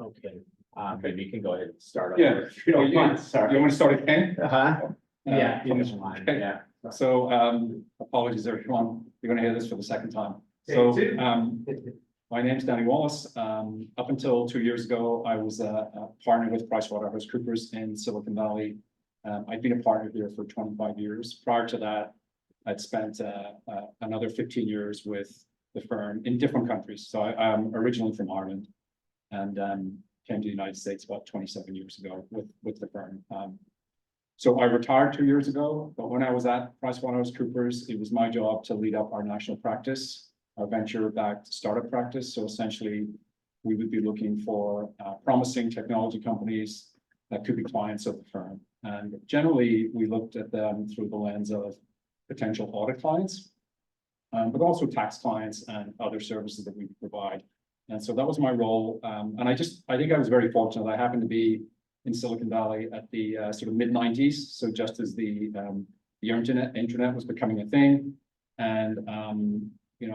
Okay, maybe you can go ahead and start. Yeah. over if you don't mind, sorry. You want to start again? Uh-huh, yeah, if you Yeah. don't mind, Okay. yeah. So, apologies, everyone. You're gonna hear this for the second time. Okay, So, two. my name's Danny Wallace. Up until 2 years ago, I was a partner with PricewaterhouseCoopers in Silicon Valley. I've been a partner here for 25 years. Prior to that, I'd spent another 15 years with the firm in different countries. So I'm originally from Ireland and came to the United States about 27 years ago with the firm. So I retired 2 years ago, but when I was at PricewaterhouseCoopers, it was my job to lead up our national practice, our venture-backed startup practice. So essentially, we would be looking for promising technology companies that could be clients of the firm. And generally, we looked at them through the lens of potential audit clients, but also tax clients and other services that we provide. And so that was my role. And I think I was very fortunate. I happened to be in Silicon Valley at the sort of mid-90s. So just as the internet was becoming a thing. And,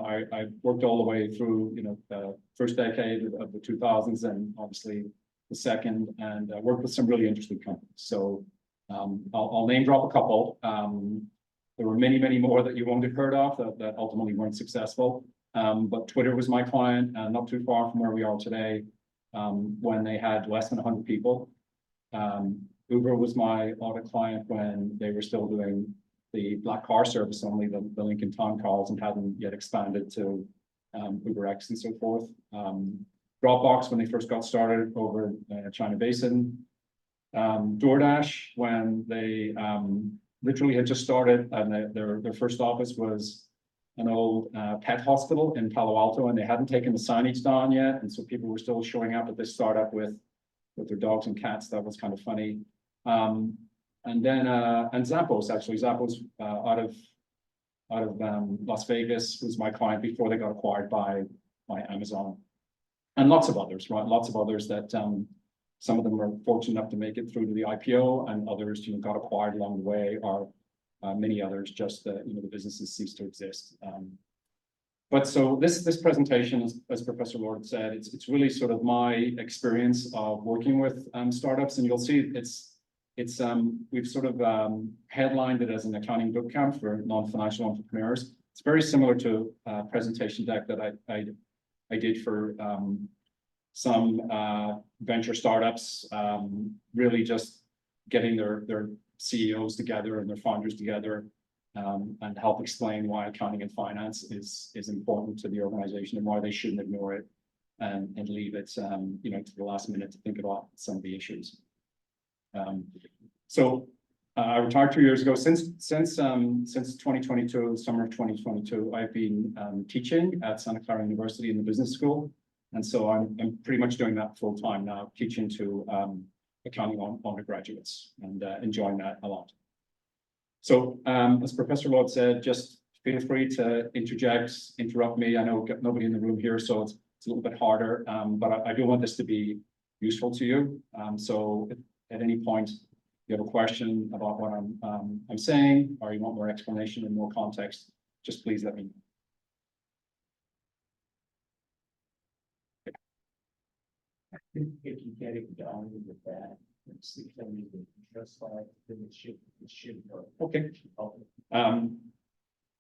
I worked all the way through, the first decade of the 2000s and obviously the second, and worked with some really interesting companies. So I'll name drop a couple. There were many, many more that you won't have heard of that ultimately weren't successful. But Twitter was my client, not too far from where we are today, when they had less than 100 people. Uber was my audit client when they were still doing the black car service only, the Lincoln Town Calls, and hadn't yet expanded to UberX and so forth. Dropbox when they first got started over in China Basin. DoorDash when they literally had just started, and their first office was an old pet hospital in Palo Alto, and they hadn't taken the signage down yet, and so people were still showing up at this startup with their dogs and cats. That was kind of funny. And then Zappos, actually. Zappos out of Las Vegas was my client before they got acquired by Amazon. And lots of others, right? Lots of others that some of them were fortunate enough to make it through to the IPO, and others, got acquired along the way, or many others just, the businesses ceased to exist. But so this presentation, as Professor Lord said, it's really sort of my experience of working with startups, and you'll see we've sort of headlined it as an accounting bootcamp for non-financial entrepreneurs. It's very similar to a presentation deck that I did for some venture startups, really just getting their CEOs together and their founders together, and help explain why accounting and finance is important to the organization and why they shouldn't ignore it and leave it, to the last minute to think about some of the issues. So I retired 2 years ago. Since 2022, summer of 2022, I've been teaching at Santa Clara University in the business school, and so I'm pretty much doing that full time now, teaching to accounting undergraduates, and enjoying that a lot. So as Professor Lord said, just feel free to interrupt me. I know we've got nobody in the room here, so it's a little bit harder, but I do want this to be useful to you. So if at any point you have a question about what I'm saying, or you want more explanation and more context, just please let me know. If you get it done with that, let's see if I need to just like, then it should work. Okay.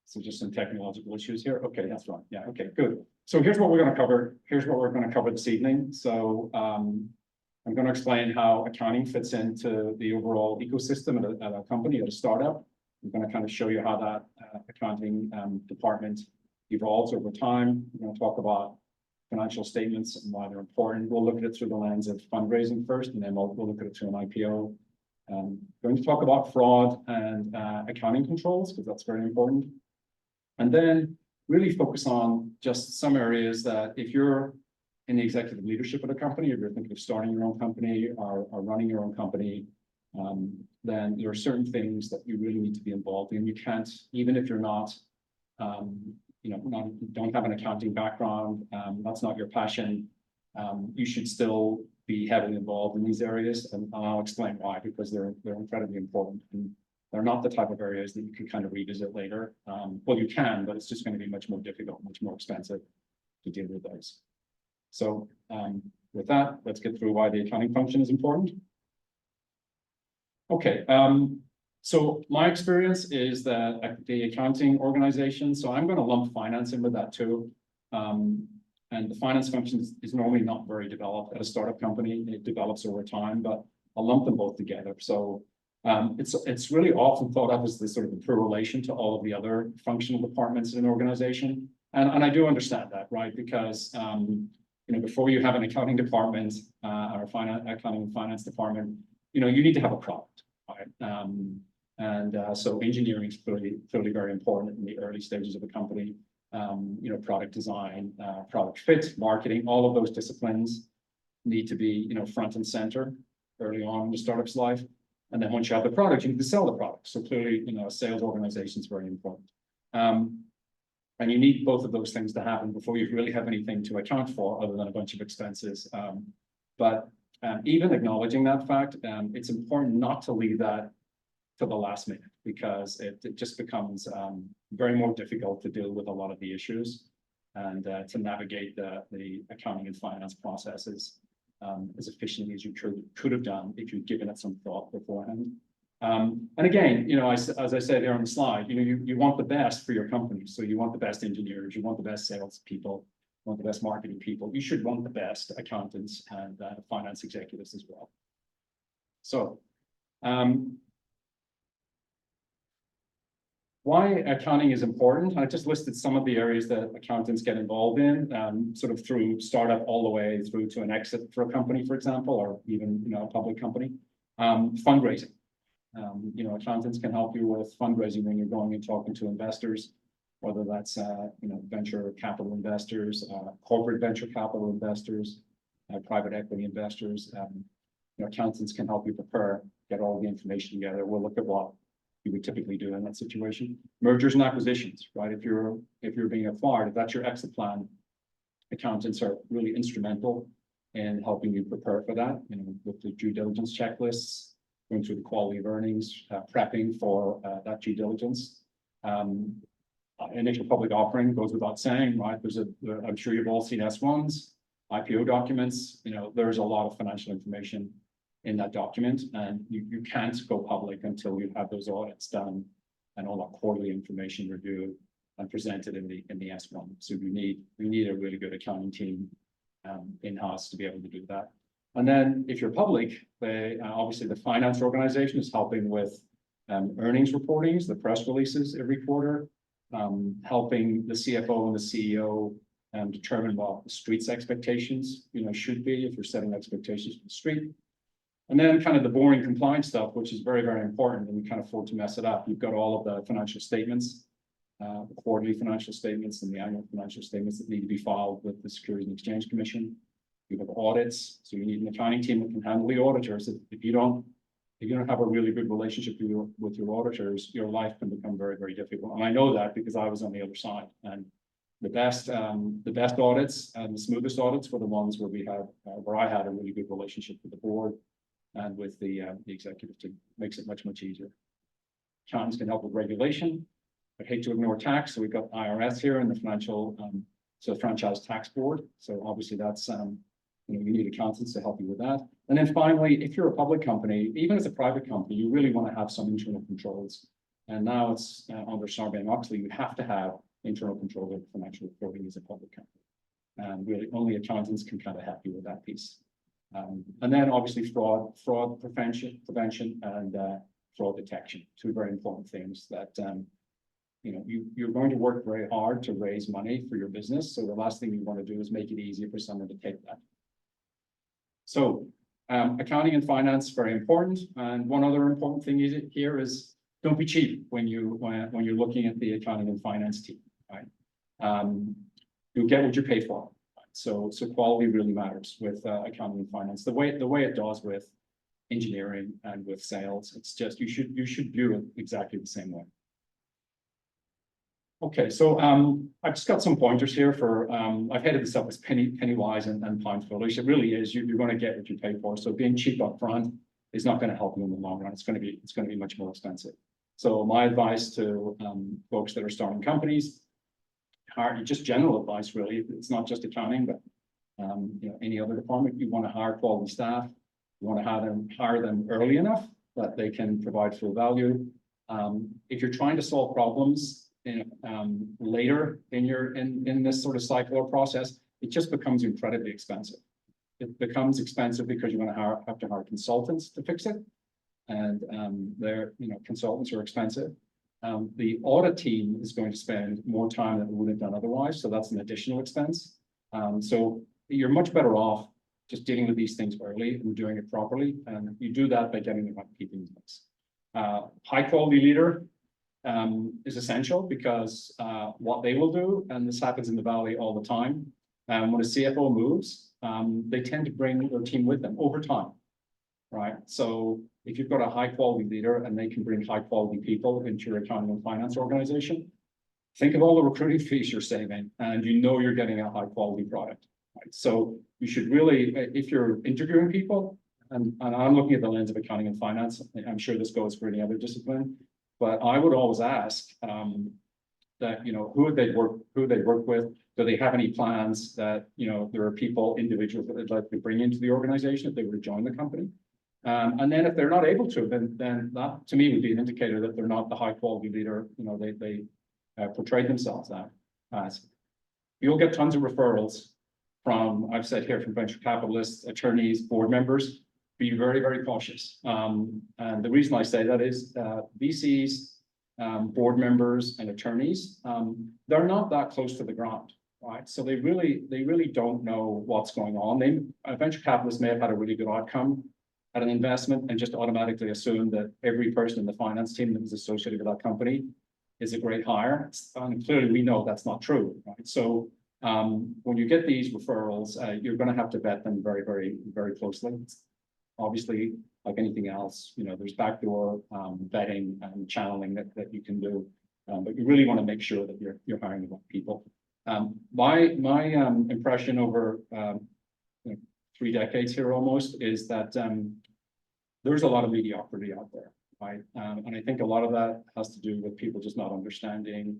So just some technological issues here. Okay, that's right. Yeah, okay, good. So here's what we're going to cover. Here's what we're going to cover this evening. So I'm going to explain how accounting fits into the overall ecosystem at a company, at a startup. I'm going to kind of show you how that accounting department evolves over time. We're going to talk about financial statements and why they're important. We'll look at it through the lens of fundraising first, and then we'll look at it through an IPO. Going to talk about fraud and accounting controls, because that's very important. And then really focus on just some areas that if you're in the executive leadership of a company, if you're thinking of starting your own company or running your own company, then there are certain things that you really need to be involved in. You can't, even if you're not, don't have an accounting background, that's not your passion, you should still be heavily involved in these areas, and I'll explain why, because they're incredibly important, and they're not the type of areas that you can kind of revisit later. Well, you can, but it's just going to be much more difficult, much more expensive to deal with those. So with that, let's get through why the accounting function is important. Okay, so my experience is that the accounting organization, so I'm going to lump finance in with that too. And the finance function is normally not very developed at a startup company. It develops over time, but I'll lump them both together. So it's really often thought of as this sort of poor relation to all of the other functional departments in an organization. And I do understand that, right? Because before you have an accounting department or a accounting and finance department, you need to have a product, right? So engineering is clearly very important in the early stages of a company. Product design, product fit, marketing, all of those disciplines need to be, front and center early on in the startup's life. And then once you have the product, you need to sell the product. So clearly, a sales organization is very important. And you need both of those things to happen before you really have anything to account for other than a bunch of expenses. But even acknowledging that fact, it's important not to leave that to the last minute, because it just becomes very more difficult to deal with a lot of the issues and to navigate the accounting and finance processes as efficiently as you could have done if you'd given it some thought beforehand. And again, as I said here on the slide, you want the best for your company. So you want the best engineers, you want the best sales people, you want the best marketing people. You should want the best accountants and finance executives as well. So why accounting is important. I just listed some of the areas that accountants get involved in, sort of through startup all the way through to an exit for a company, for example, or even a public company. Fundraising. Accountants can help you with fundraising when you're going and talking to investors, whether that's venture capital investors, corporate venture capital investors, private equity investors. Accountants can help you prepare, get all the information together. We'll look at what you would typically do in that situation. Mergers and acquisitions, right? If you're being acquired, if that's your exit plan, accountants are really instrumental in helping you prepare for that, with the due diligence checklists, going through the quality of earnings, prepping for that due diligence. Initial public offering goes without saying, right? I'm sure you've all seen S1s, IPO documents. There's a lot of financial information in that document, and you can't go public until you have those audits done and all that quarterly information reviewed and presented in the S1. So we need a really good accounting team in-house to be able to do that. And then if you're public, obviously the finance organization is helping with earnings reportings, the press releases every quarter, helping the CFO and the CEO determine what the street's expectations should be if you're setting expectations for the street. And then kind of the boring compliance stuff, which is very, very important, and we can't afford to mess it up. You've got all of the financial statements, the quarterly financial statements and the annual financial statements that need to be filed with the Securities and Exchange Commission. You have audits, so you need an accounting team that can handle the auditors. If you don't have a really good relationship with your auditors, your life can become very, very difficult. And I know that because I was on the other side. And the best audits and the smoothest audits were the ones where I had a really good relationship with the board and with the executive team. Makes it much, much easier. Accountants can help with regulation. I hate to ignore tax, so we've got IRS here and the Franchise Tax Board. So obviously that's you need accountants to help you with that. And then finally, if you're a public company, even as a private company, you really want to have some internal controls. And now it's under Sarbanes-Oxley, you have to have internal control of financial reporting as a public company. And really only accountants can kind of help you with that piece. And then obviously fraud prevention and fraud detection, two very important things that you're going to work very hard to raise money for your business. So the last thing you want to do is make it easier for someone to take that. So accounting and finance, very important. And one other important thing here is don't be cheap when you're looking at the accounting and finance team, right? You get what you pay for. So quality really matters with accounting and finance. The way it does with engineering and with sales, it's just you should view it exactly the same way. Okay, so I've just got some pointers here for I've headed this up as penny wise and pound foolish. It really is. You're going to get what you pay for. So being cheap up front is not going to help you in the long run. It's going to be much more expensive. So my advice to folks that are starting companies, just general advice really. It's not just accounting, but any other department, you want to hire quality staff. You want to hire them early enough that they can provide full value. If you're trying to solve problems later in this sort of cycle or process, it just becomes incredibly expensive. It becomes expensive because you're going to have to hire consultants to fix it. And consultants are expensive. The audit team is going to spend more time than it would have done otherwise. So that's an additional expense. So you're much better off just dealing with these things early and doing it properly. And you do that by getting the right people in place. High quality leader is essential because what they will do, and this happens in the Valley all the time, when a CFO moves, they tend to bring their team with them over time, right? So if you've got a high quality leader and they can bring high quality people into your accounting and finance organization, think of all the recruiting fees you're saving, and you're getting a high quality product, right? So you should really, if you're interviewing people, and I'm looking at the lens of accounting and finance, I'm sure this goes for any other discipline, but I would always ask that, who would they work with? Do they have any plans that, there are individuals that they'd like to bring into the organization if they were to join the company? And then if they're not able to, then that to me would be an indicator that they're not the high quality leader, they portrayed themselves as. You'll get tons of referrals from, I've said here, from venture capitalists, attorneys, board members. Be very, very cautious. And the reason I say that is VCs, board members and attorneys, they're not that close to the ground, right? So they really don't know what's going on. A venture capitalist may have had a really good outcome at an investment and just automatically assume that every person in the finance team that was associated with that company is a great hire. And clearly we know that's not true, right? So when you get these referrals, you're going to have to vet them very, very, very closely. Obviously, like anything else, there's backdoor vetting and channeling that you can do, but you really want to make sure that you're hiring the right people. My impression over 3 decades here almost is that there's a lot of mediocrity out there, right? And I think a lot of that has to do with people just not understanding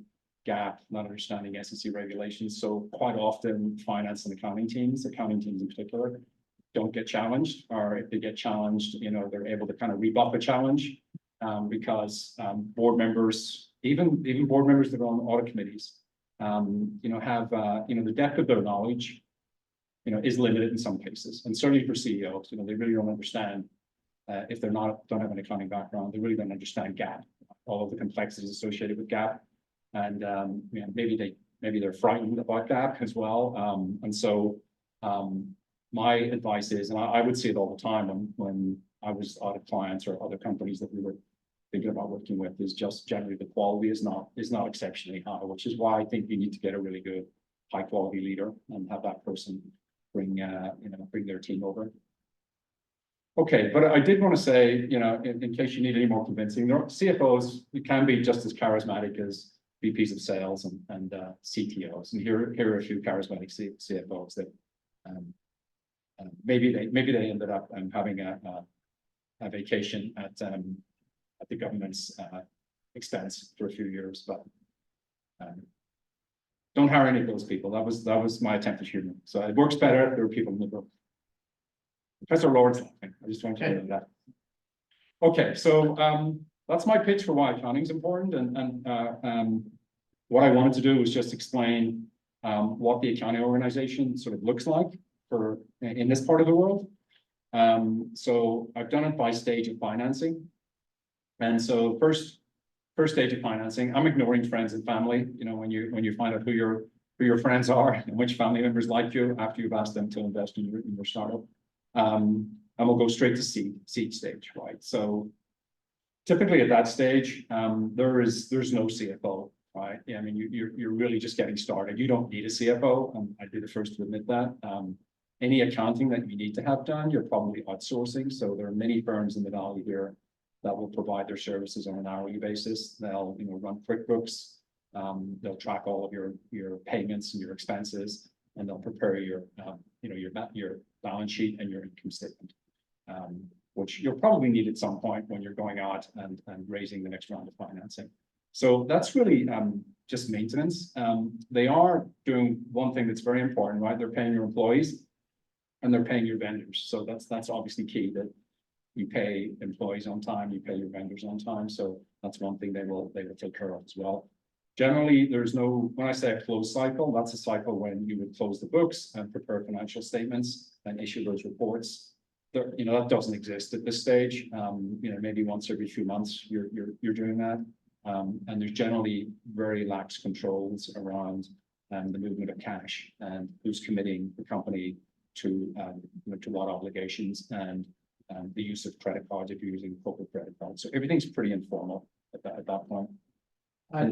GAAP, not understanding SEC regulations. So quite often, finance and accounting teams in particular, don't get challenged, or if they get challenged, they're able to kind of rebuff a challenge because board members, even board members that are on audit committees, have the depth of their knowledge, is limited in some cases, and certainly for CEOs, they really don't understand if don't have an accounting background, they really don't understand GAAP, all of the complexities associated with GAAP, and maybe they're frightened about GAAP as well, and so. My advice is, and I would see it all the time when I was audit clients or other companies that we were thinking about working with, is just generally the quality is not exceptionally high, which is why I think you need to get a really good high quality leader and have that person bring their team over. Okay, but I did want to say, in case you need any more convincing, CFOs can be just as charismatic as VPs of sales and CTOs, and here are a few charismatic CFOs that. Maybe they ended up having a vacation at the government's expense for a few years, but don't hire any of those people. That was my attempt at humor. So it works better if there are people in the room. Professor Lawrence laughing. I just want to know that. Okay, so that's my pitch for why accounting is important, and what I wanted to do was just explain what the accounting organization sort of looks like in this part of the world. So I've done it by stage of financing. And so first stage of financing, I'm ignoring friends and family, when you find out who your friends are and which family members like you after you've asked them to invest in your startup. And we'll go straight to seed stage, right? So typically at that stage, there's no CFO, right? I mean, you're really just getting started. You don't need a CFO, and I'd be the first to admit that. Any accounting that you need to have done, you're probably outsourcing. So there are many firms in the Valley here that will provide their services on an hourly basis. They'll run QuickBooks. They'll track all of your payments and your expenses, and they'll prepare your balance sheet and your income statement, which you'll probably need at some point when you're going out and raising the next round of financing. So that's really just maintenance. They are doing one thing that's very important, right? They're paying your employees. and they're paying your vendors. So that's obviously key, that you pay employees on time, you pay your vendors on time. So that's one thing they will take care of as well. Generally, there's no, when I say a close cycle, that's a cycle when you would close the books and prepare financial statements and issue those reports. There, that doesn't exist at this stage. Maybe once every few months you're doing that. And there's generally very lax controls around the movement of cash and who's committing the company to to what obligations, and the use of credit cards if you're using corporate credit cards. So everything's pretty informal at that point.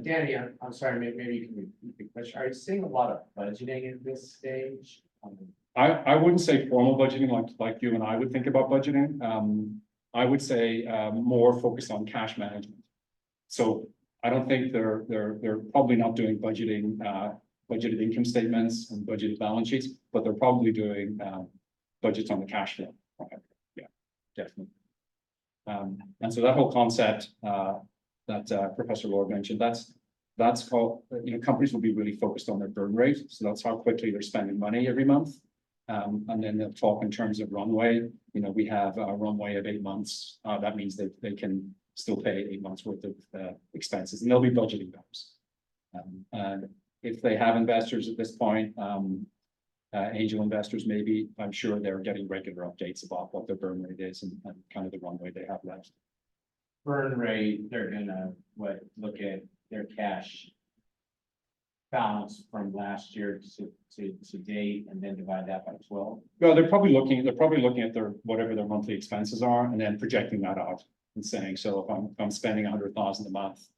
Danny, I'm sorry, maybe you can repeat the question. Are you seeing a lot of budgeting at this stage? I wouldn't say formal budgeting like you and I would think about budgeting. I would say more focused on cash management. So I don't think they're probably not doing budgeting, budgeted income statements and budgeted balance sheets, but they're probably doing budgets on the cash flow. Yeah, definitely. And so that whole concept that Professor Lord mentioned, that's called, companies will be really focused on their burn rate. So that's how quickly they're spending money every month. And then they'll talk in terms of runway. We have a runway of 8 months. That means they can still pay 8 months worth of expenses, and they'll be budgeting those. And if they have investors at this point, angel investors, maybe, I'm sure they're getting regular updates about what their burn rate is and kind of the runway they have left. Burn rate, they're gonna look at their cash balance from last year to date, and then divide that by 12. Well, they're probably looking at their whatever their monthly expenses are, and then projecting that out and saying, so if I'm spending 100,000 a month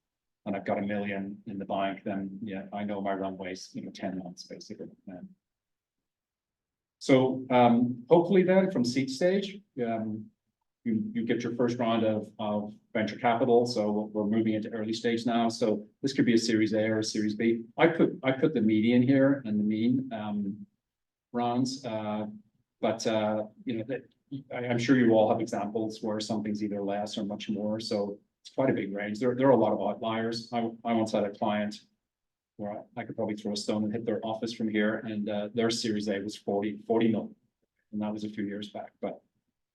and I've got $1 million in the bank, then yeah, I know my runway's 10 months basically. So hopefully then from seed stage, you get your first round of venture capital. So we're moving into early stage now. So this could be a Series A or a Series B. I put the median here and the mean rounds, but I'm sure you all have examples where something's either less or much more. So it's quite a big range. There are a lot of outliers. I once had a client where I could probably throw a stone and hit their office from here, and their Series A was 40 million, and that was a few years back. But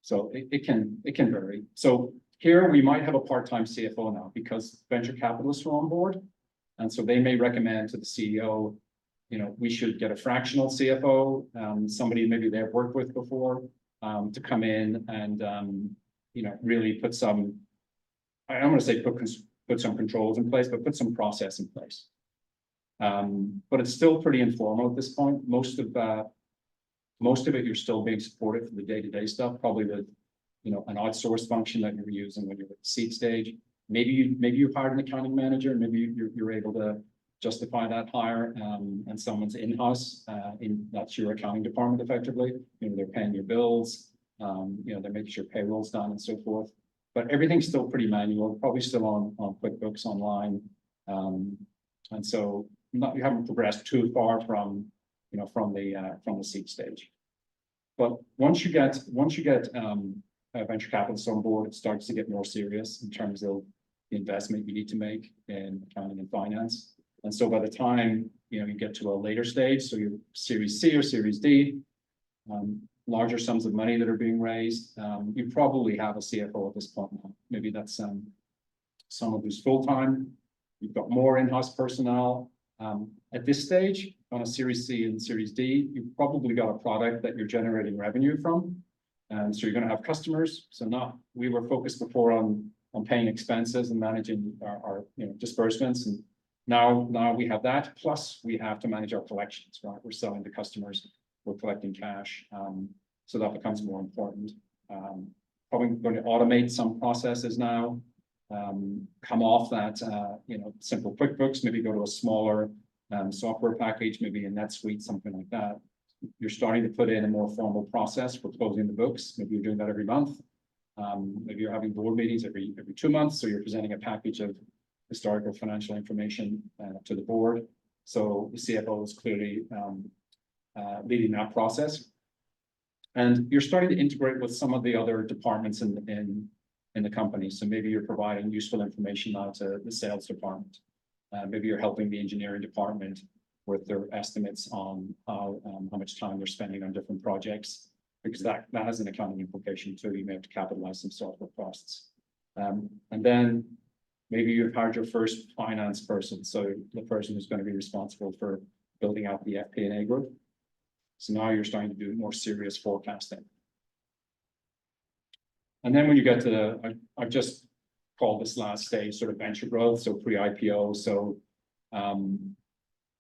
so it can vary. So here we might have a part-time CFO now because venture capitalists are on board, and so they may recommend to the CEO, we should get a fractional CFO, somebody maybe they've worked with before, to come in and really put some, I don't want to say put some controls in place, but put some process in place. But it's still pretty informal at this point. Most of it, you're still being supported for the day-to-day stuff, probably with, an outsourced function that you're using when you're at the seed stage. Maybe you hired an accounting manager, maybe you're able to justify that hire, and someone's in-house, that's your accounting department effectively. They're paying your bills, they're making sure payroll's done and so forth. But everything's still pretty manual, probably still on QuickBooks Online. And so you haven't progressed too far from the seed stage. But once you get venture capitalists on board, it starts to get more serious in terms of the investment you need to make in accounting and finance. And so by the time you get to a later stage, so your Series C or Series D, larger sums of money that are being raised, you probably have a CFO at this point now. Maybe that's someone who's full-time. You've got more in-house personnel. At this stage, on a Series C and Series D, you've probably got a product that you're generating revenue from. And so you're going to have customers. So we were focused before on paying expenses and managing our disbursements. And now we have that. Plus we have to manage our collections, right? We're selling to customers, we're collecting cash. So that becomes more important. Probably going to automate some processes now. Come off that, simple QuickBooks, maybe go to a smaller software package, maybe a NetSuite, something like that. You're starting to put in a more formal process for closing the books. Maybe you're doing that every month. Maybe you're having board meetings every 2 months. So you're presenting a package of historical financial information to the board. So the CFO is clearly leading that process. And you're starting to integrate with some of the other departments in the company. So maybe you're providing useful information now to the sales department. Maybe you're helping the engineering department with their estimates on how much time they're spending on different projects. because that has an accounting implication too. You may have to capitalize some software costs. And then maybe you've hired your first finance person, so the person who's going to be responsible for building out the FP&A group. So now you're starting to do more serious forecasting. And then when you get to the, I've just called this last stage sort of venture growth, so pre-IPO, so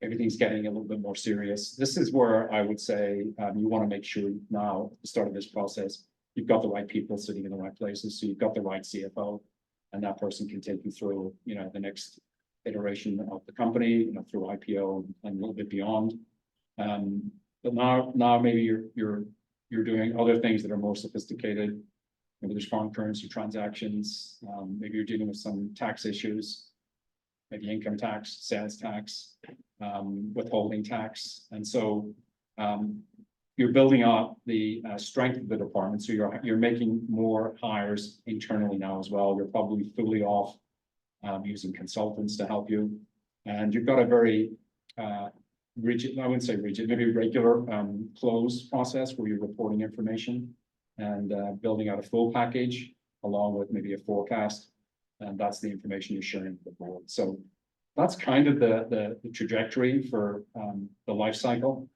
everything's getting a little bit more serious. This is where I would say you want to make sure now, at the start of this process, you've got the right people sitting in the right places. So you've got the right CFO, and that person can take you through, the next iteration of the company, through IPO and a little bit beyond. But now maybe you're doing other things that are more sophisticated. Maybe there's foreign currency transactions. Maybe you're dealing with some tax issues, maybe income tax, sales tax, withholding tax. And so you're building up the strength of the department. So you're making more hires internally now as well. You're probably fully off using consultants to help you. And you've got a very rigid, I wouldn't say rigid, maybe regular close process where you're reporting information and building out a full package along with maybe a forecast. And that's the information you're sharing with the board. So that's kind of the trajectory for the life cycle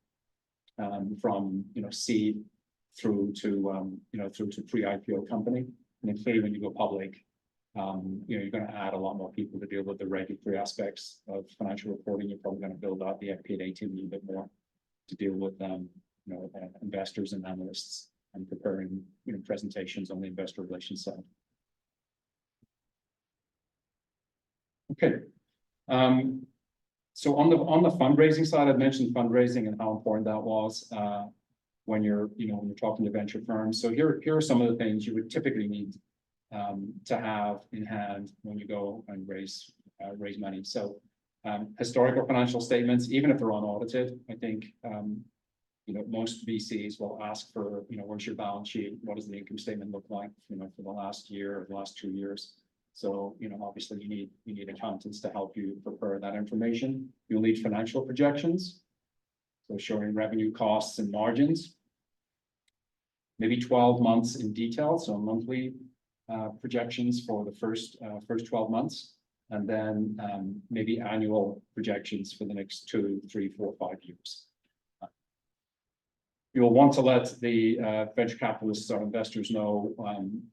from seed through to through to pre-IPO company. And then clearly when you go public, you're going to add a lot more people to deal with the regulatory aspects of financial reporting. You're probably going to build out the FP&A team a little bit more to deal with investors and analysts and preparing presentations on the investor relations side. Okay. So on the fundraising side, I've mentioned fundraising and how important that was when you're talking to venture firms. So here are some of the things you would typically need to have in hand when you go and raise money. So historical financial statements, even if they're unaudited, I think most VCs will ask for where's your balance sheet, what does the income statement look like for the last year or the last 2 years. So obviously you need accountants to help you prepare that information. You'll need financial projections, so showing revenue, costs, and margins. Maybe 12 months in detail, so monthly projections for the first 12 months, and then maybe annual projections for the next 2, 3, 4, 5 years. You'll want to let the venture capitalists or investors know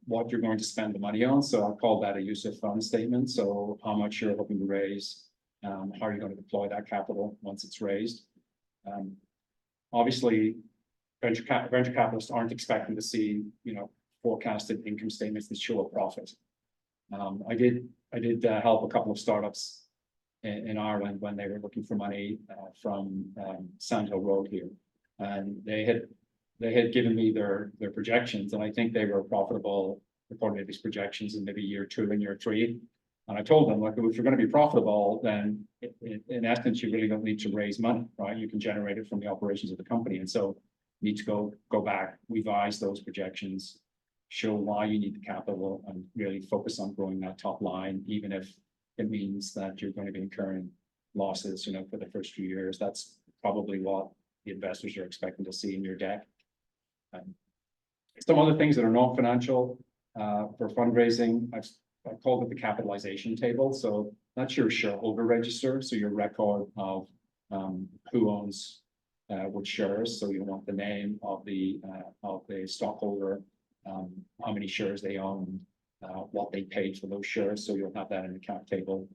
what you're going to spend the money on. So I call that a use of funds statement. So how much you're hoping to raise, how are you going to deploy that capital once it's raised? Obviously, venture capitalists aren't expecting to see forecasted income statements that show a profit. I did help a couple of startups in Ireland when they were looking for money from Sandhill Road here. And they had given me their projections, and I think they were profitable according to these projections in maybe year 2 and year 3. And I told them, like, if you're going to be profitable, then in essence, you really don't need to raise money, right? You can generate it from the operations of the company. And so you need to go back, revise those projections, show why you need the capital, and really focus on growing that top line, even if it means that you're going to be incurring losses, for the first few years. That's probably what the investors are expecting to see in your deck. Some other things that are non-financial for fundraising, I called it the capitalization table. So that's your shareholder register. So your record of who owns which shares. So you want the name of the stockholder, how many shares they own, what they paid for those shares. So you'll have that in the cap table.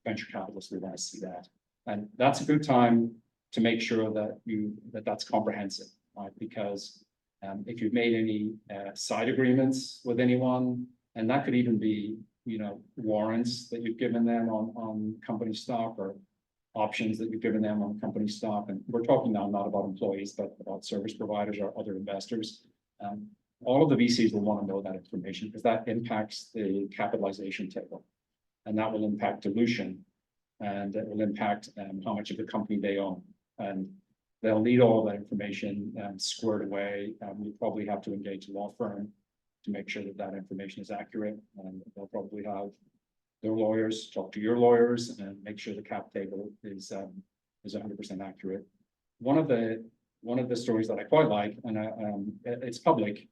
Venture capitalists will want to see that. And that's a good time to make sure that that's comprehensive, right? Because if you've made any side agreements with anyone, and that could even be, warrants that you've given them on company stock, or options that you've given them on company stock. And we're talking now not about employees, but about service providers or other investors. All of the VCs will want to know that information because that impacts the capitalization table, and that will impact dilution, and it will impact how much of the company they own. And they'll need all that information squared away. We probably have to engage a law firm to make sure that that information is accurate, and they'll probably have their lawyers talk to your lawyers and make sure the cap table is 100% accurate. One of the one of the stories that I quite like, and it's public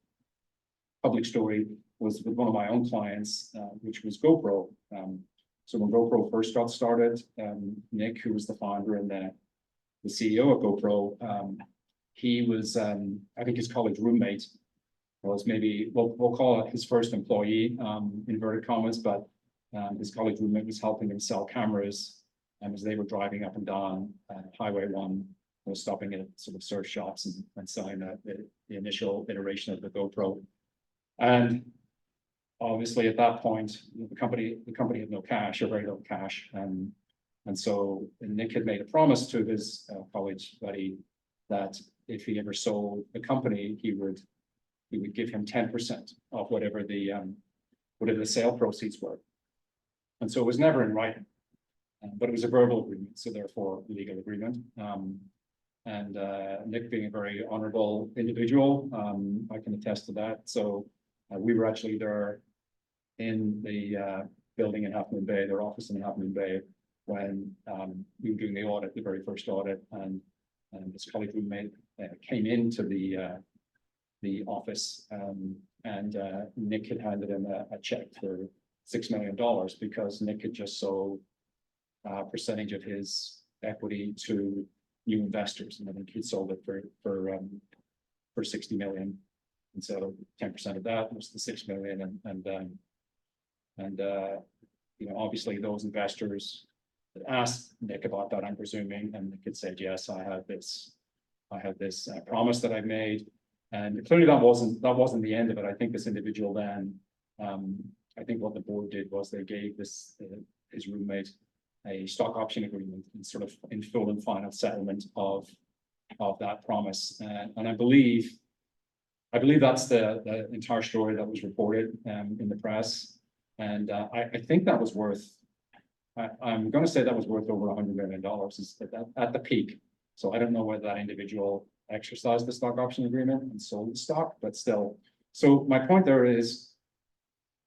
story, was with one of my own clients, which was GoPro. So when GoPro first got started, Nick, who was the founder and the CEO of GoPro, he was, I think his college roommate was maybe, we'll call it his first employee, inverted commas, but his college roommate was helping him sell cameras, as they were driving up and down Highway 1, was stopping at sort of surf shops and selling the initial iteration of the GoPro. And obviously at that point, the company had no cash, or very little cash. And so Nick had made a promise to his college buddy that if he ever sold the company, he would give him 10% of whatever the sale proceeds were. And so it was never in writing, but it was a verbal agreement, so therefore a legal agreement. And Nick being a very honorable individual, I can attest to that. So we were actually there in the building in Half Moon Bay, their office in Half Moon Bay, when we were doing the audit, the very first audit, and this colleague roommate came into the office, and Nick had handed him a check for $6 million because Nick had just sold a percentage of his equity to new investors, and I think he'd sold it for 60 million. And so 10% of that was the 6 million, and you know, obviously those investors asked Nick about that, I'm presuming, and Nick had said, yes, I have this promise that I've made. And clearly that wasn't the end of it. I think this individual then, I think what the board did was they gave his roommate a stock option agreement and sort of in full and final settlement of that promise. And I believe that's the entire story that was reported in the press. And I think that was worth, I'm going to say that was worth over $100 million at the peak. So I don't know whether that individual exercised the stock option agreement and sold the stock, but still. So my point there is,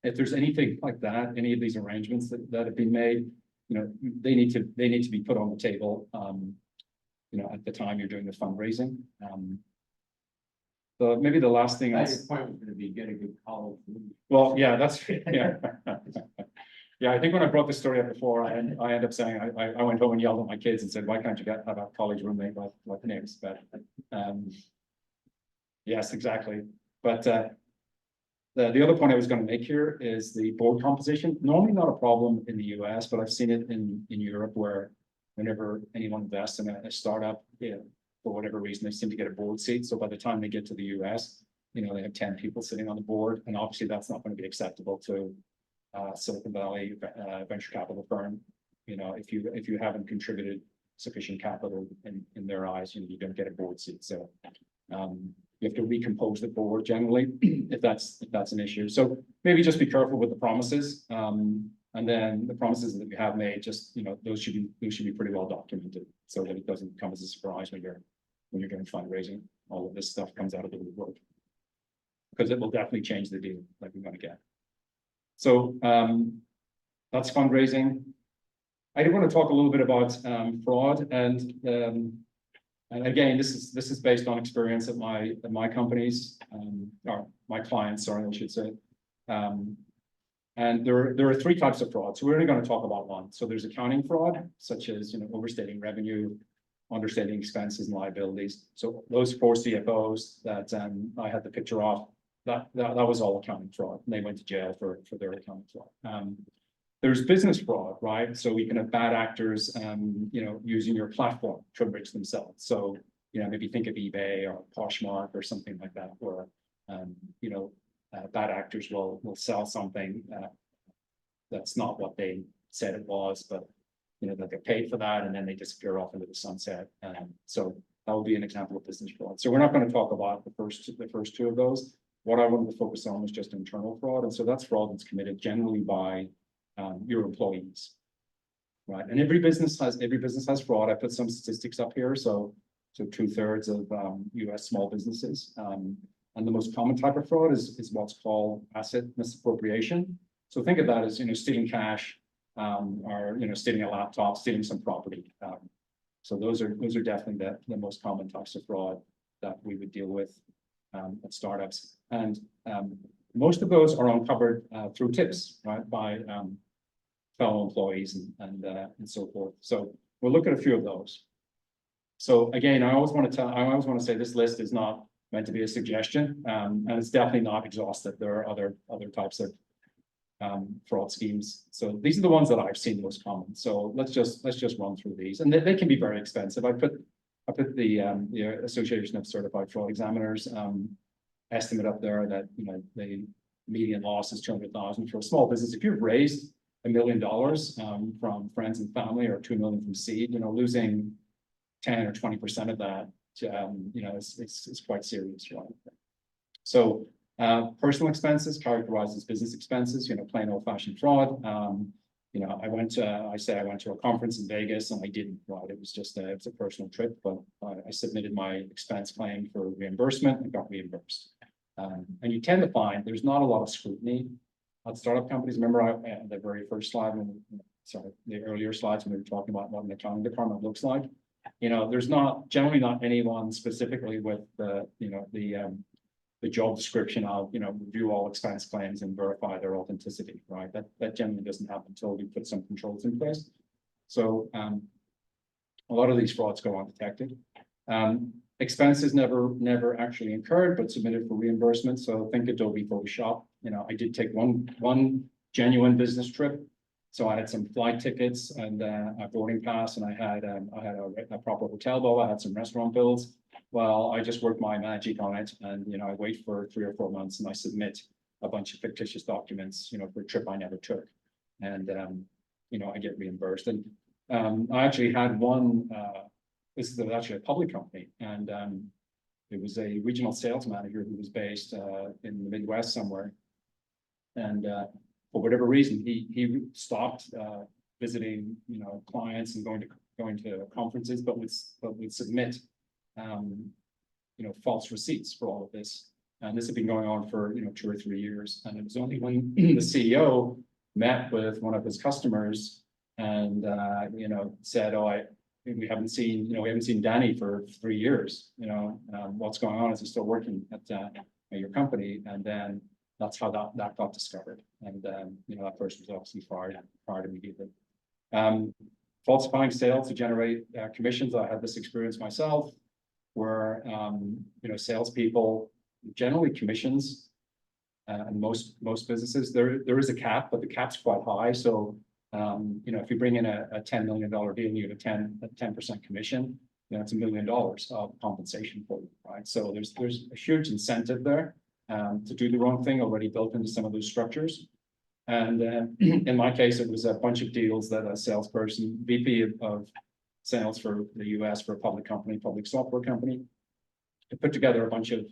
if there's anything like that, any of these arrangements that have been made, you know, they need to be put on the table, you know, at the time you're doing the fundraising. Maybe the last thing Your point was going to be get a good college. Well, yeah, that's yeah. Yeah, I think when I brought this story up before, I ended up saying I went home and yelled at my kids and said, why can't you have a college roommate like Nick's? But yes, exactly. But the other point I was going to make here is the board composition. Normally not a problem in the US, but I've seen it in Europe, where whenever anyone invests in a startup, yeah, for whatever reason, they seem to get a board seat. So by the time they get to the US, you know, they have 10 people sitting on the board, and obviously that's not going to be acceptable to Silicon Valley venture capital firm. You know, if you haven't contributed sufficient capital in their eyes, you know, you don't get a board seat. So you have to recompose the board generally if that's an issue. So maybe just be careful with the promises, and then the promises that you have made, just, you know, those should be pretty well documented, so that it doesn't come as a surprise when you're doing fundraising. All of this stuff comes out of the woodwork, because it will definitely change the deal that we're going to get. So that's fundraising. I do want to talk a little bit about fraud, and again, this is based on experience at my companies, or my clients, sorry, I should say. And there are three types of fraud. So we're only going to talk about one. So there's accounting fraud, such as, you know, overstating revenue, understating expenses and liabilities. So those 4 CFOs that I had the picture of, that was all accounting fraud. And they went to jail for their accounting fraud. There's business fraud, right? So we can have bad actors, you know, using your platform to enrich themselves. So, you know, maybe think of eBay or Poshmark or something like that, where, you know, bad actors will sell something that's not what they said it was, but, you know, they get paid for that, and then they disappear off into the sunset. So that would be an example of business fraud. So we're not going to talk about the first two of those. What I wanted to focus on was just internal fraud, and so that's fraud that's committed generally by your employees, right? And every business has fraud. I put some statistics up here. So 2/3 of US small businesses. And the most common type of fraud is what's called asset misappropriation. So think of that as, you know, stealing cash, or, you know, stealing a laptop, stealing some property. So those are definitely the most common types of fraud. that we would deal with at startups. And most of those are uncovered through tips, right, by fellow employees and so forth. So we'll look at a few of those. So again, I always want to say this list is not meant to be a suggestion, and it's definitely not exhaustive. There are other types of fraud schemes. So these are the ones that I've seen most common. So let's just run through these, and they can be very expensive. I put the Association of Certified Fraud Examiners estimate up there that the median loss is 200,000 for a small business. If you've raised $1 million from friends and family, or 2 million from seed, losing 10 or 20% of that, it's quite serious, right? So personal expenses characterized as business expenses, plain old fashioned fraud. I went to a conference in Vegas and I didn't, right? It was just it was a personal trip, but I submitted my expense claim for reimbursement and got reimbursed. And you tend to find there's not a lot of scrutiny at startup companies. Remember the very first slide, the earlier slides when we were talking about what an accounting department looks like. There's generally not anyone specifically with the job description of, review all expense claims and verify their authenticity, right? That generally doesn't happen until we put some controls in place. So a lot of these frauds go undetected. Expenses never actually incurred, but submitted for reimbursement. So think Adobe Photoshop. I did take one genuine business trip. So I had some flight tickets and a boarding pass, and I had a proper hotel bill. I had some restaurant bills. Well, I just worked my magic on it, and I wait for 3 or 4 months, and I submit a bunch of fictitious documents, for a trip I never took, and I get reimbursed. And I actually had one. This is actually a public company, and it was a regional sales manager who was based in the Midwest somewhere, and for whatever reason, he stopped visiting, clients and going to conferences, but would submit, false receipts for all of this. And this had been going on for 2 or 3 years. And it was only when the CEO met with one of his customers and said, "Oh, we haven't seen Danny for 3 years. What's going on? Is he still working at your company?" And then that's how that got discovered. And that person was obviously fired immediately. Falsifying sales to generate commissions. I had this experience myself, where salespeople, generally commissions, and most businesses, there is a cap, but the cap's quite high. So if you bring in a $10 million deal and you have a 10% commission, it's $1 million of compensation for you, right? So there's a huge incentive there to do the wrong thing already built into some of those structures. And in my case, it was a bunch of deals that a salesperson, VP of sales for the US for a public software company, to put together a bunch of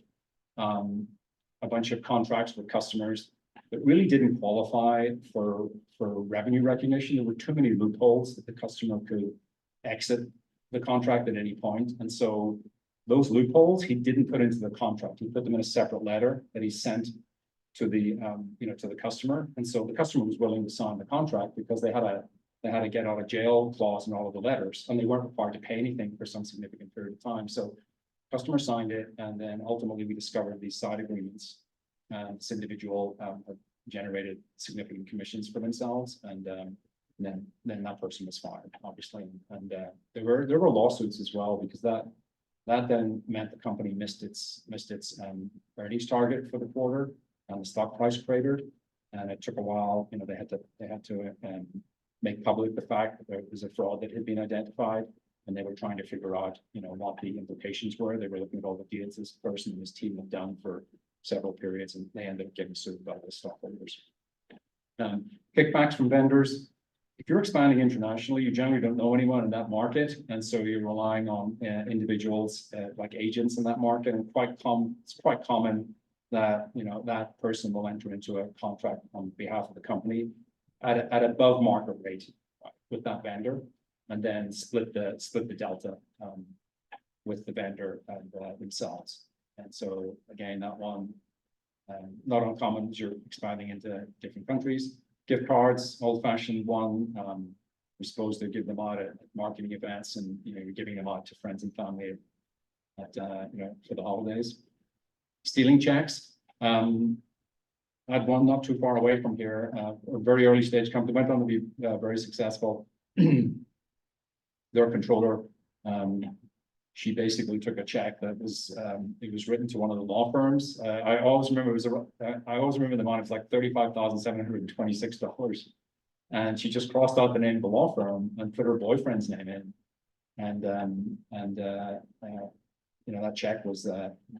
contracts with customers that really didn't qualify for revenue recognition. There were too many loopholes that the customer could exit the contract at any point. And so those loopholes he didn't put into the contract. He put them in a separate letter that he sent to the to the customer. And so the customer was willing to sign the contract because they had a get out of jail clause in all of the letters, and they weren't required to pay anything for some significant period of time. So customer signed it, and then ultimately we discovered these side agreements. This individual had generated significant commissions for themselves, and then that person was fired, obviously. And there were lawsuits as well, because that then meant the company missed its earnings target for the quarter, and the stock price cratered. And it took a while. They had to make public the fact that there was a fraud that had been identified, and they were trying to figure out what the implications were. They were looking at all the deals this person and his team had done for several periods, and they ended up getting sued by the stockholders. Kickbacks from vendors. If you're expanding internationally, you generally don't know anyone in that market, and so you're relying on individuals like agents in that market. And it's quite common that that person will enter into a contract on behalf of the company at above market rate with that vendor, and then split the delta with the vendor and themselves. And so again, that one not uncommon as you're expanding into different countries. Gift cards, old-fashioned one. We're supposed to give them out at marketing events, and you're giving them out to friends and family for the holidays. Stealing checks. I had one not too far away from here, a very early stage company, went on to be very successful. Their controller, she basically took a check that was, it was written to one of the law firms. I always remember I always remember the amount, it was like $35,726. And she just crossed out the name of the law firm and put her boyfriend's name in. That check was,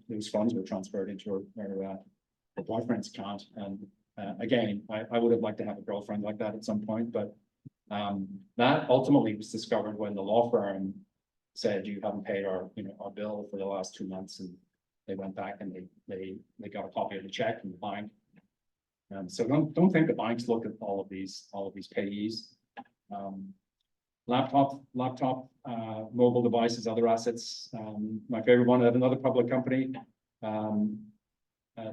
those funds were transferred into her boyfriend's account. And again, I would have liked to have a girlfriend like that at some point, but that ultimately was discovered when the law firm said, you haven't paid our bill for the last 2 months, and they went back and they got a copy of the check from the bank. So don't think the banks look at all of these payees. Laptop, mobile devices, other assets. My favorite one, at another public company,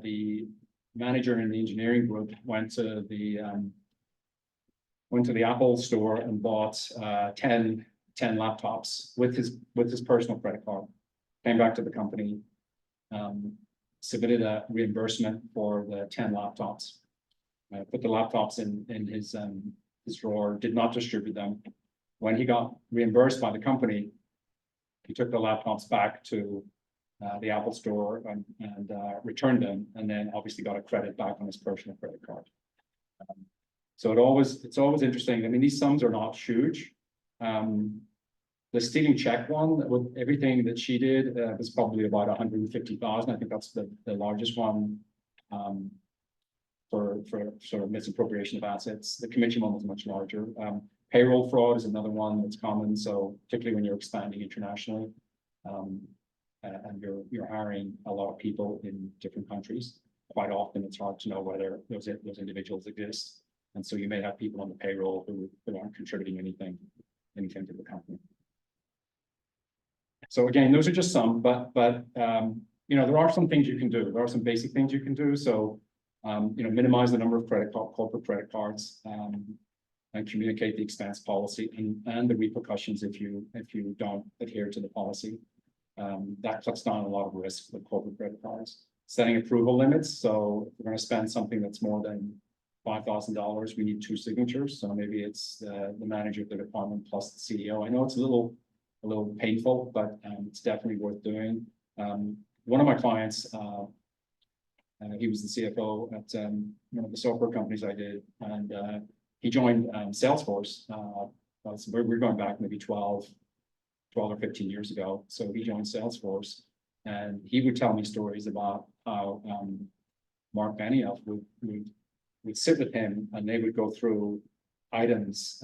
the manager in the engineering group went to the Apple store and bought 10 laptops with his personal credit card. Came back to the company, submitted a reimbursement for the 10 laptops. Put the laptops in his drawer, did not distribute them. When he got reimbursed by the company, he took the laptops back to the Apple store and returned them, and then obviously got a credit back on his personal credit card. So it's always interesting. I mean, these sums are not huge. The stealing check one, with everything that she did, was probably about 150,000. I think that's the largest one for sort of misappropriation of assets. The commission one was much larger. Payroll fraud is another one that's common. So particularly when you're expanding internationally, and you're hiring a lot of people in different countries, quite often it's hard to know whether those individuals exist. And so you may have people on the payroll who aren't contributing anything to the company. So again, those are just some, but there are some things you can do. There are some basic things you can do. So minimize the number of corporate credit cards, and communicate the expense policy and the repercussions if you don't adhere to the policy. That cuts down a lot of risk with corporate credit cards. Setting approval limits. So if we're going to spend something that's more than $5,000, we need 2 signatures. So maybe it's the manager of the department plus the CEO. I know it's a little painful, but it's definitely worth doing. One of my clients, he was the CFO at one of the software companies I did, and he joined Salesforce. We're going back maybe 12 or 15 years ago. So he joined Salesforce, and he would tell me stories about how Mark Benioff would sit with him, and they would go through items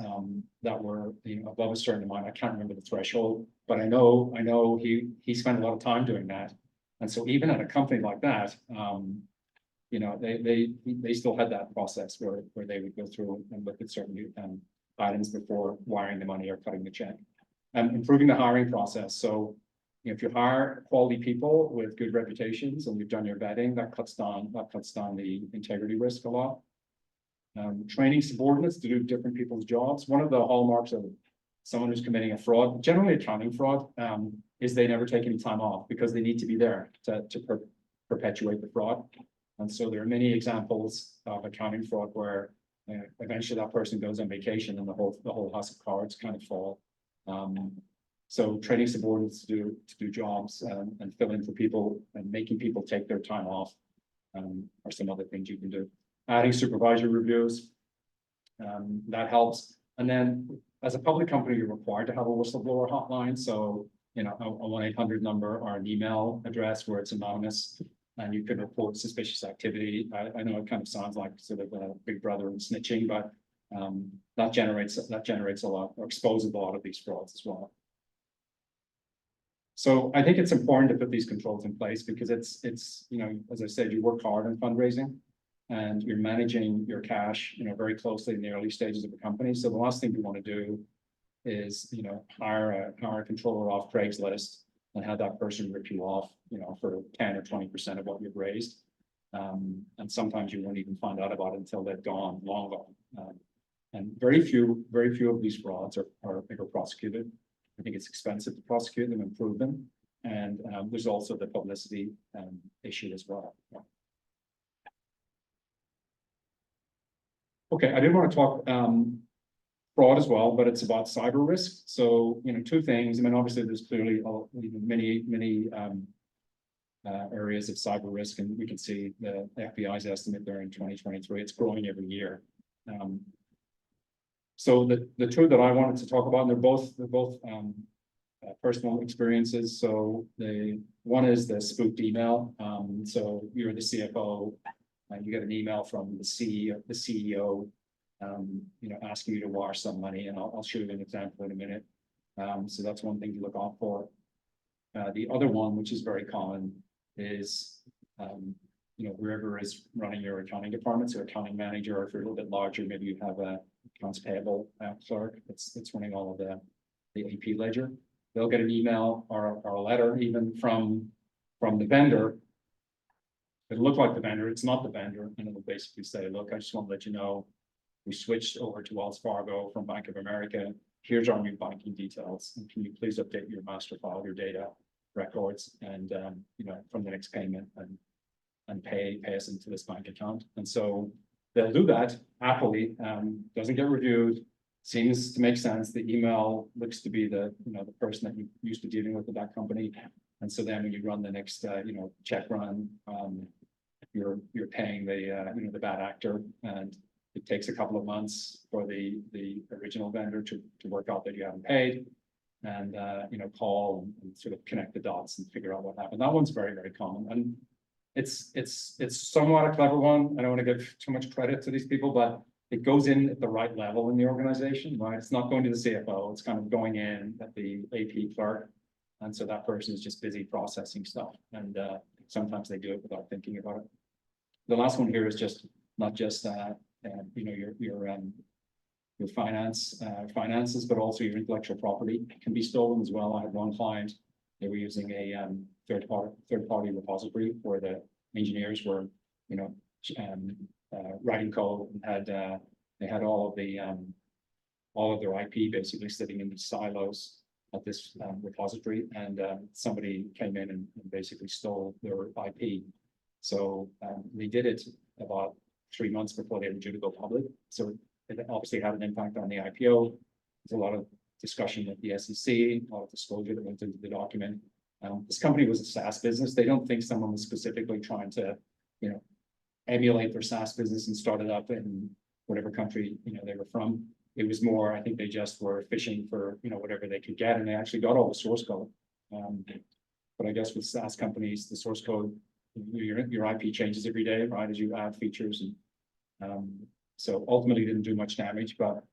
that were above a certain amount. I can't remember the threshold, but I know he spent a lot of time doing that. And so even at a company like that, they still had that process where they would go through and look at certain items before wiring the money or cutting the check. Improving the hiring process. So if you hire quality people with good reputations and you've done your vetting, that cuts down the integrity risk a lot. Training subordinates to do different people's jobs. One of the hallmarks of someone who's committing a fraud, generally accounting fraud, is they never take any time off because they need to be there to perpetuate the fraud. And so there are many examples of accounting fraud where eventually that person goes on vacation and the whole house of cards kind of fall. So training subordinates to do jobs and fill in for people and making people take their time off are some other things you can do. Adding supervisory reviews, that helps. And then as a public company, you're required to have a whistleblower hotline. So, a 1-800 number or an email address where it's anonymous and you can report suspicious activity. I know it kind of sounds like sort of a big brother and snitching, but that generates a lot, or exposes a lot of these frauds as well. So I think it's important to put these controls in place because it's as I said, you work hard on fundraising and you're managing your cash, very closely in the early stages of the company. So the last thing you want to do is, hire a controller off Craigslist and have that person rip you off, for 10 or 20% of what you've raised. And sometimes you won't even find out about it until they're gone, long gone. And very few of these frauds are ever prosecuted. I think it's expensive to prosecute them and prove them. And there's also the publicity issue as well. Okay, I did want to talk fraud as well, but it's about cyber risk. So, two things. I mean, obviously, there's clearly many areas of cyber risk, and we can see the FBI's estimate there in 2023. It's growing every year. So the two that I wanted to talk about, and they're both personal experiences. So the one is the spoofed email. So you're the CFO, and you get an email from the CEO, asking you to wire some money, and I'll show you an example in a minute. So that's one thing to look out for. The other one, which is very common, is whoever is running your accounting department, so accounting manager, or if you're a little bit larger, maybe you have a accounts payable clerk that's running all of the AP ledger. They'll get an email or a letter even from the vendor. It'll look like the vendor, it's not the vendor, and it'll basically say, look, I just want to let you know, we switched over to Wells Fargo from Bank of America. Here's our new banking details, and can you please update your master file, your data records, and from the next payment and pay us into this bank account. And so they'll do that happily. Doesn't get reviewed, seems to make sense. The email looks to be the person that you used to dealing with at that company. And so then when you run the next check run, you're paying the bad actor, and it takes a couple of months for the original vendor to work out that you haven't paid, and call and sort of connect the dots and figure out what happened. That one's very, very common, and it's somewhat a clever one. I don't want to give too much credit to these people, but it goes in at the right level in the organization, right? It's not going to the CFO, it's kind of going in at the AP clerk. And so that person is just busy processing stuff. And sometimes they do it without thinking about it. The last one here is just not just your finances, but also your intellectual property can be stolen as well. I had one client, they were using a third party repository where the engineers were writing code, and they had all of their IP basically sitting in these silos at this repository, and somebody came in and basically stole their IP. So they did it about 3 months before they were due to go public. So it obviously had an impact on the IPO. There's a lot of discussion with the SEC, a lot of disclosure that went into the document. This company was a SaaS business. They don't think someone was specifically trying to, emulate their SaaS business and start it up in whatever country, they were from. It was more, I think they just were fishing for, whatever they could get, and they actually got all the source code. But I guess with SaaS companies, the source code, your IP changes every day, right, as you add features. And so ultimately didn't do much damage, but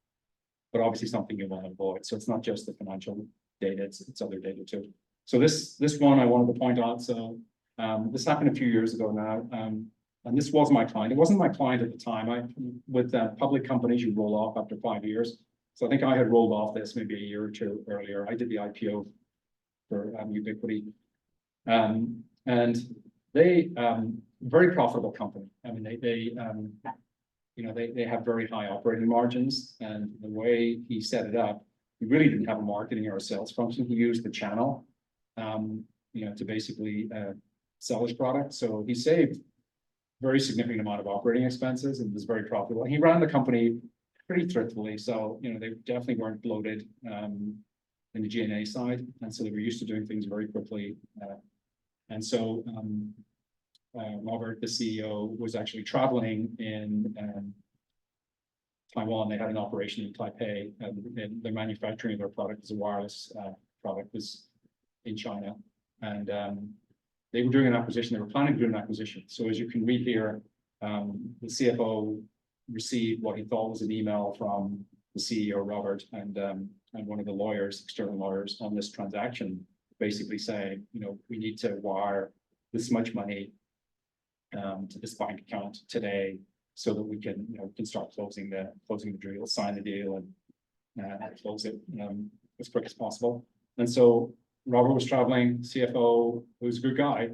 obviously something you want to avoid. So it's not just the financial data, it's other data too. So this one I wanted to point out. So this happened a few years ago now. And this was my client. It wasn't my client at the time. With public companies, you roll off after 5 years. So I think I had rolled off this maybe a year or two earlier. I did the IPO for Ubiquity. And they, very profitable company. I mean, they have very high operating margins, and the way he set it up, he really didn't have a marketing or a sales function. He used the channel, to basically sell his product. So he saved very significant amount of operating expenses and was very profitable. He ran the company pretty thriftily, so they definitely weren't bloated in the G&A side, and so they were used to doing things very quickly. And so Robert, the CEO, was actually traveling in Taiwan. They had an operation in Taipei, and the manufacturing of their product as a wireless product was in China, and they were doing an acquisition. They were planning to do an acquisition. So as you can read here, the CFO received what he thought was an email from the CEO, Robert, and one of the lawyers, external lawyers on this transaction, basically saying, we need to wire this much money to this bank account today, so that we can, can start closing the deal, sign the deal, and close it as quick as possible. And so Robert was traveling. CFO, who's a good guy,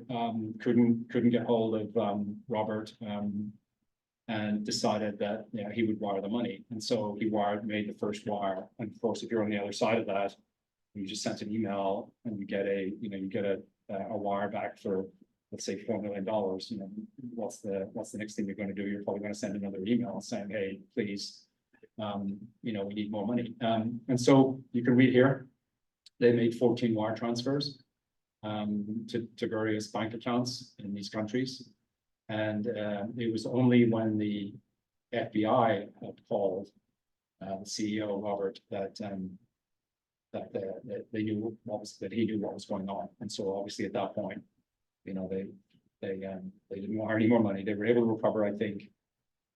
couldn't get hold of Robert, and decided that he would wire the money. And so he made the first wire. And of course, if you're on the other side of that, You just sent an email and you get a, you get a wire back for, let's say, $4 million, what's the next thing you're going to do? You're probably going to send another email saying, hey, please, we need more money. And so you can read here, they made 14 wire transfers to various bank accounts in these countries. And it was only when the FBI had called the CEO, Robert, that they knew that he knew what was going on. And so obviously at that point, they didn't wire any more money. They were able to recover, I think,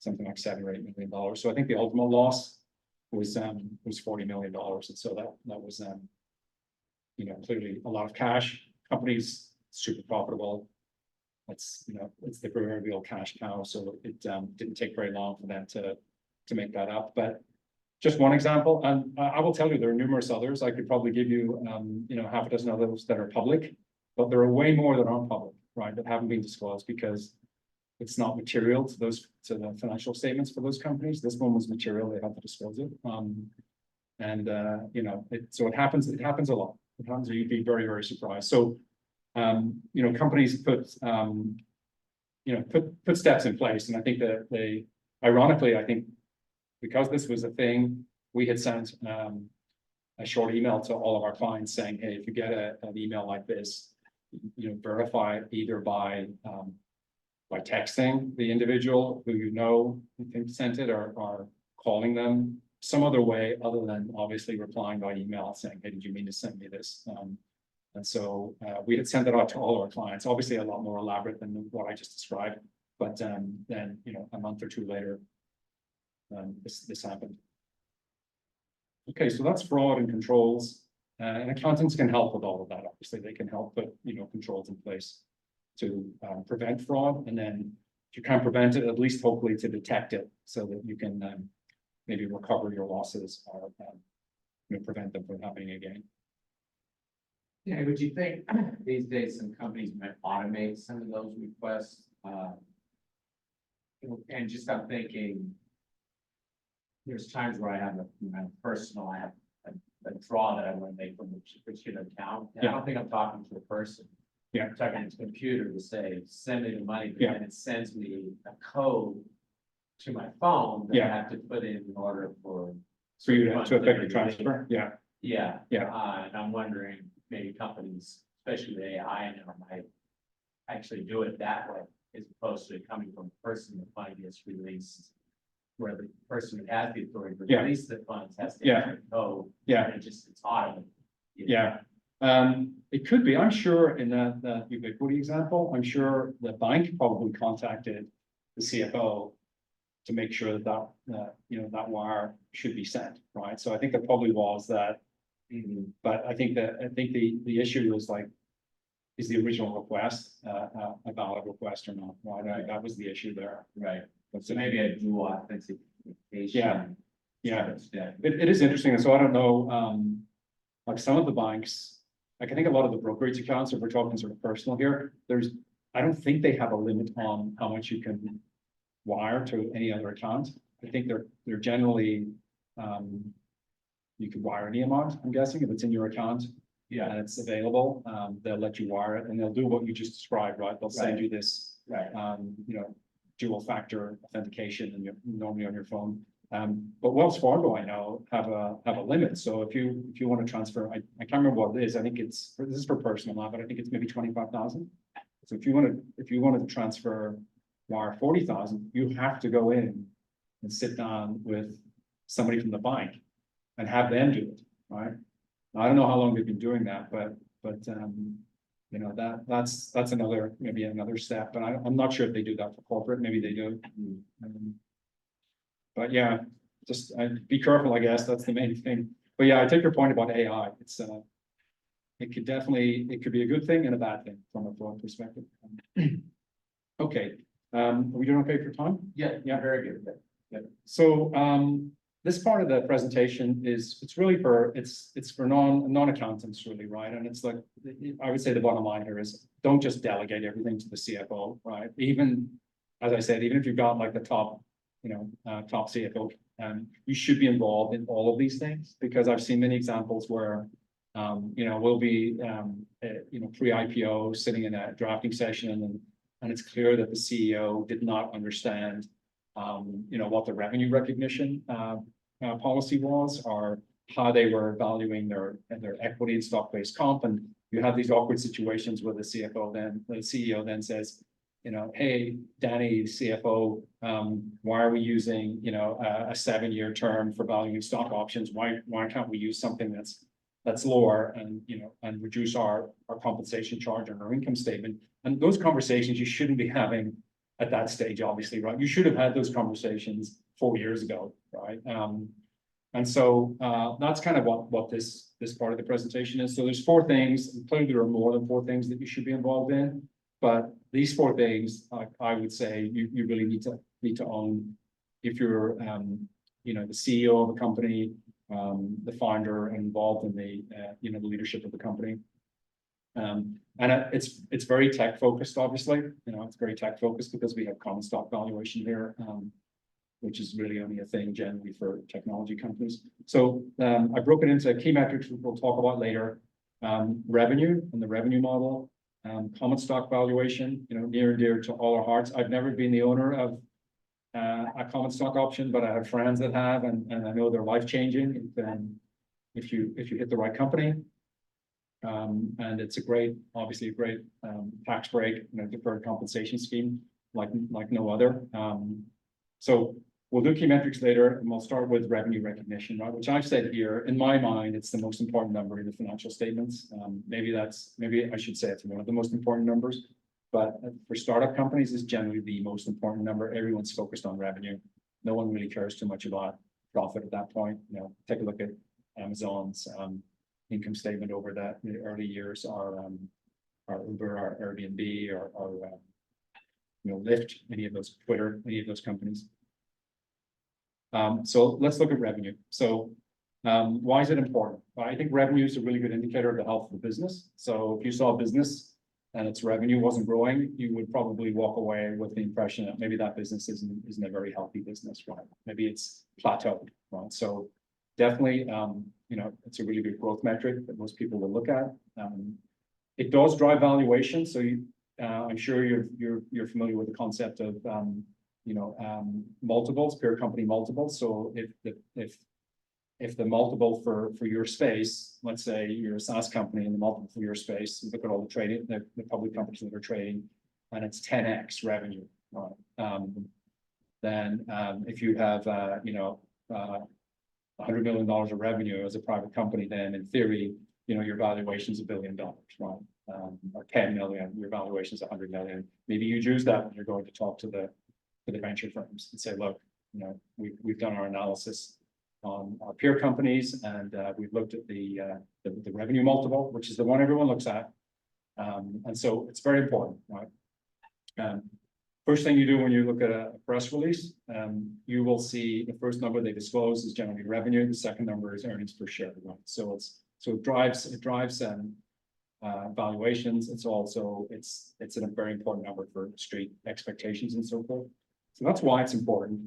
something like $7 or $8 million. So I think the ultimate loss was $40 million. And so that was clearly a lot of cash. Companies super profitable. It's the proverbial cash cow. So it didn't take very long for them to make that up. But just one example, and I will tell you there are numerous others. I could probably give you half a dozen others that are public, but there are way more that aren't public, right? That haven't been disclosed because it's not material to the financial statements for those companies. This one was material; they have to disclose it. So it happens. It happens a lot. It happens. You'd be very, very surprised. So, companies put steps in place, and I think that ironically, I think because this was a thing, we had sent a short email to all of our clients saying, hey, if you get an email like this, verify it either by texting the individual who you think sent it, or calling them some other way other than obviously replying by email saying, hey, did you mean to send me this? And so we had sent it out to all our clients, obviously a lot more elaborate than what I just described. But then, a month or two later, this happened. Okay, so that's fraud and controls. And accountants can help with all of that. Obviously, they can help put controls in place to prevent fraud. And then if you can't prevent it, at least hopefully to detect it so that you can maybe recover your losses or prevent them from happening again. Yeah, would you think these days some companies might automate some of those requests? And just I'm thinking, there's times where I have I have a draw that I want to make from a particular account. And I don't think I'm talking to a person. Yeah. I'm talking to the computer to say, send me the money, but Yeah. then it sends me a code to my phone that I have to put in order for you to funds affect that the are transfer. Yeah. Yeah. Yeah. And I'm wondering, maybe companies, especially with AI now, might actually do it that way, as opposed to it coming from a person the money gets released, where the person who has the authority to release the funds has to enter a code. Yeah. And it's automated. Yeah. It could be. I'm sure in that Ubiquity example, I'm sure the bank probably contacted the CFO to make sure that that wire should be sent, right? So I think there probably was that. But I think the issue was like, is the original request a valid request or not? Right. I think that was the issue there. Right. So maybe a dual authentication. Yeah. It is interesting. And so I don't know, like some of the banks, like I think a lot of the brokerage accounts, if we're talking sort of personal here, I don't think they have a limit on how much you can wire to any other account. I think they're generally, you can wire any amount, I'm guessing, if it's in your account. Yeah. And it's available, they'll let you wire it and they'll do what you just described, right? They'll send you this, dual factor authentication and you're normally on your phone. But Wells Fargo, I know, have a limit. So if you want to transfer, I can't remember what it is. I think this is for personal now, but I think it's maybe 25,000. So if you wanted to transfer wire 40,000, you have to go in and sit down with somebody from the bank and have them do it, right? I don't know how long they've been doing that, but that's maybe another step. But I'm not sure if they do that for corporate. Maybe they do. But yeah, just be careful, I guess. That's the main thing. But yeah, I take your point about AI. It could be a good thing and a bad thing from a fraud perspective. Okay. Are we doing okay for time? Yeah, very good. Yeah. So this part of the presentation it's for non-accountants really, right? And it's like, I would say the bottom line here is don't just delegate everything to the CFO, right? Even, as I said, even if you've got like the top CFO, you should be involved in all of these things, because I've seen many examples where We'll be, pre-IPO sitting in a drafting session and it's clear that the CEO did not understand, what the revenue recognition, policy was or how they were valuing their equity and stock-based comp. And you have these awkward situations where the CEO then says, hey, Danny, CFO, why are we using, a 7-year term for valuing stock options? Why can't we use something that's lower and, and reduce our compensation charge on our income statement? And those conversations you shouldn't be having at that stage, obviously, right? You should have had those conversations 4 years ago, right? And so that's kind of what this part of the presentation is. So there's 4 things. Clearly, there are more than 4 things that you should be involved in, but these 4 things, I would say, you really need to own if you're, the CEO of a company, the founder, and involved in the leadership of the company. And it's very tech focused, obviously. It's very tech focused because we have common stock valuation here, which is really only a thing generally for technology companies. So I broke it into key metrics, which we'll talk about later. Revenue and the revenue model, common stock valuation, near and dear to all our hearts. I've never been the owner of a common stock option, but I have friends that have, and I know they're life changing if you hit the right company. And it's obviously a great tax break, deferred compensation scheme like no other. So we'll do key metrics later, and we'll start with revenue recognition, right? Which I've said here, in my mind, it's the most important number in the financial statements. Maybe I should say it's one of the most important numbers, but for startup companies, it's generally the most important number. Everyone's focused on revenue. No one really cares too much about profit at that point. Take a look at Amazon's income statement over the early years, our Uber, our Airbnb, or Lyft, any of those, Twitter, any of those companies. So let's look at revenue. So why is it important? Well, I think revenue is a really good indicator of the health of the business. So if you saw a business and its revenue wasn't growing, you would probably walk away with the impression that maybe that business isn't a very healthy business, right? Maybe it's plateaued, right? So definitely, it's a really good growth metric that most people will look at. It does drive valuation. So I'm sure you're familiar with the concept of multiples, peer company multiples. So if the multiple for your space, let's say you're a SaaS company and the multiple for your space, look at all the trading, the public companies that are trading, and it's 10x revenue, right? Then if you have $100 million of revenue as a private company, then in theory, your valuation is $1 billion, right? Or 10 million, your valuation is 100 million. Maybe you choose that when you're going to talk to the venture firms and say, look, we've done our analysis on our peer companies, and we've looked at the revenue multiple, which is the one everyone looks at. And so it's very important, right? First thing you do when you look at a press release, you will see the first number they disclose is generally revenue. The second number is earnings per share, right? So it drives valuations. It's a very important number for street expectations and so forth. So that's why it's important.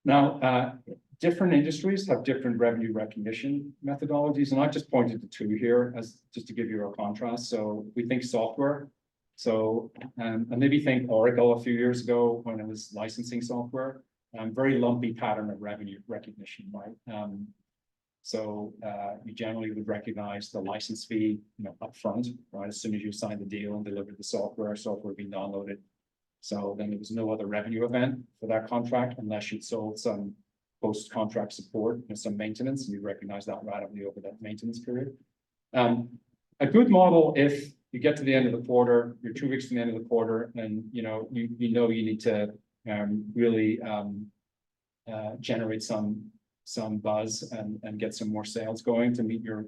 Now, different industries have different revenue recognition methodologies, and I just pointed to 2 here as just to give you a contrast. So we think software. So, and maybe think Oracle a few years ago when it was licensing software, very lumpy pattern of revenue recognition, right? So you generally would recognize the license fee, upfront, right? As soon as you sign the deal and deliver the software being downloaded. So then there was no other revenue event for that contract unless you'd sold some post-contract support and some maintenance, and you recognize that ratably over that maintenance period. A good model, if you get to the end of the quarter, you're 2 weeks to the end of the quarter, and you need to really generate some buzz and get some more sales going to meet your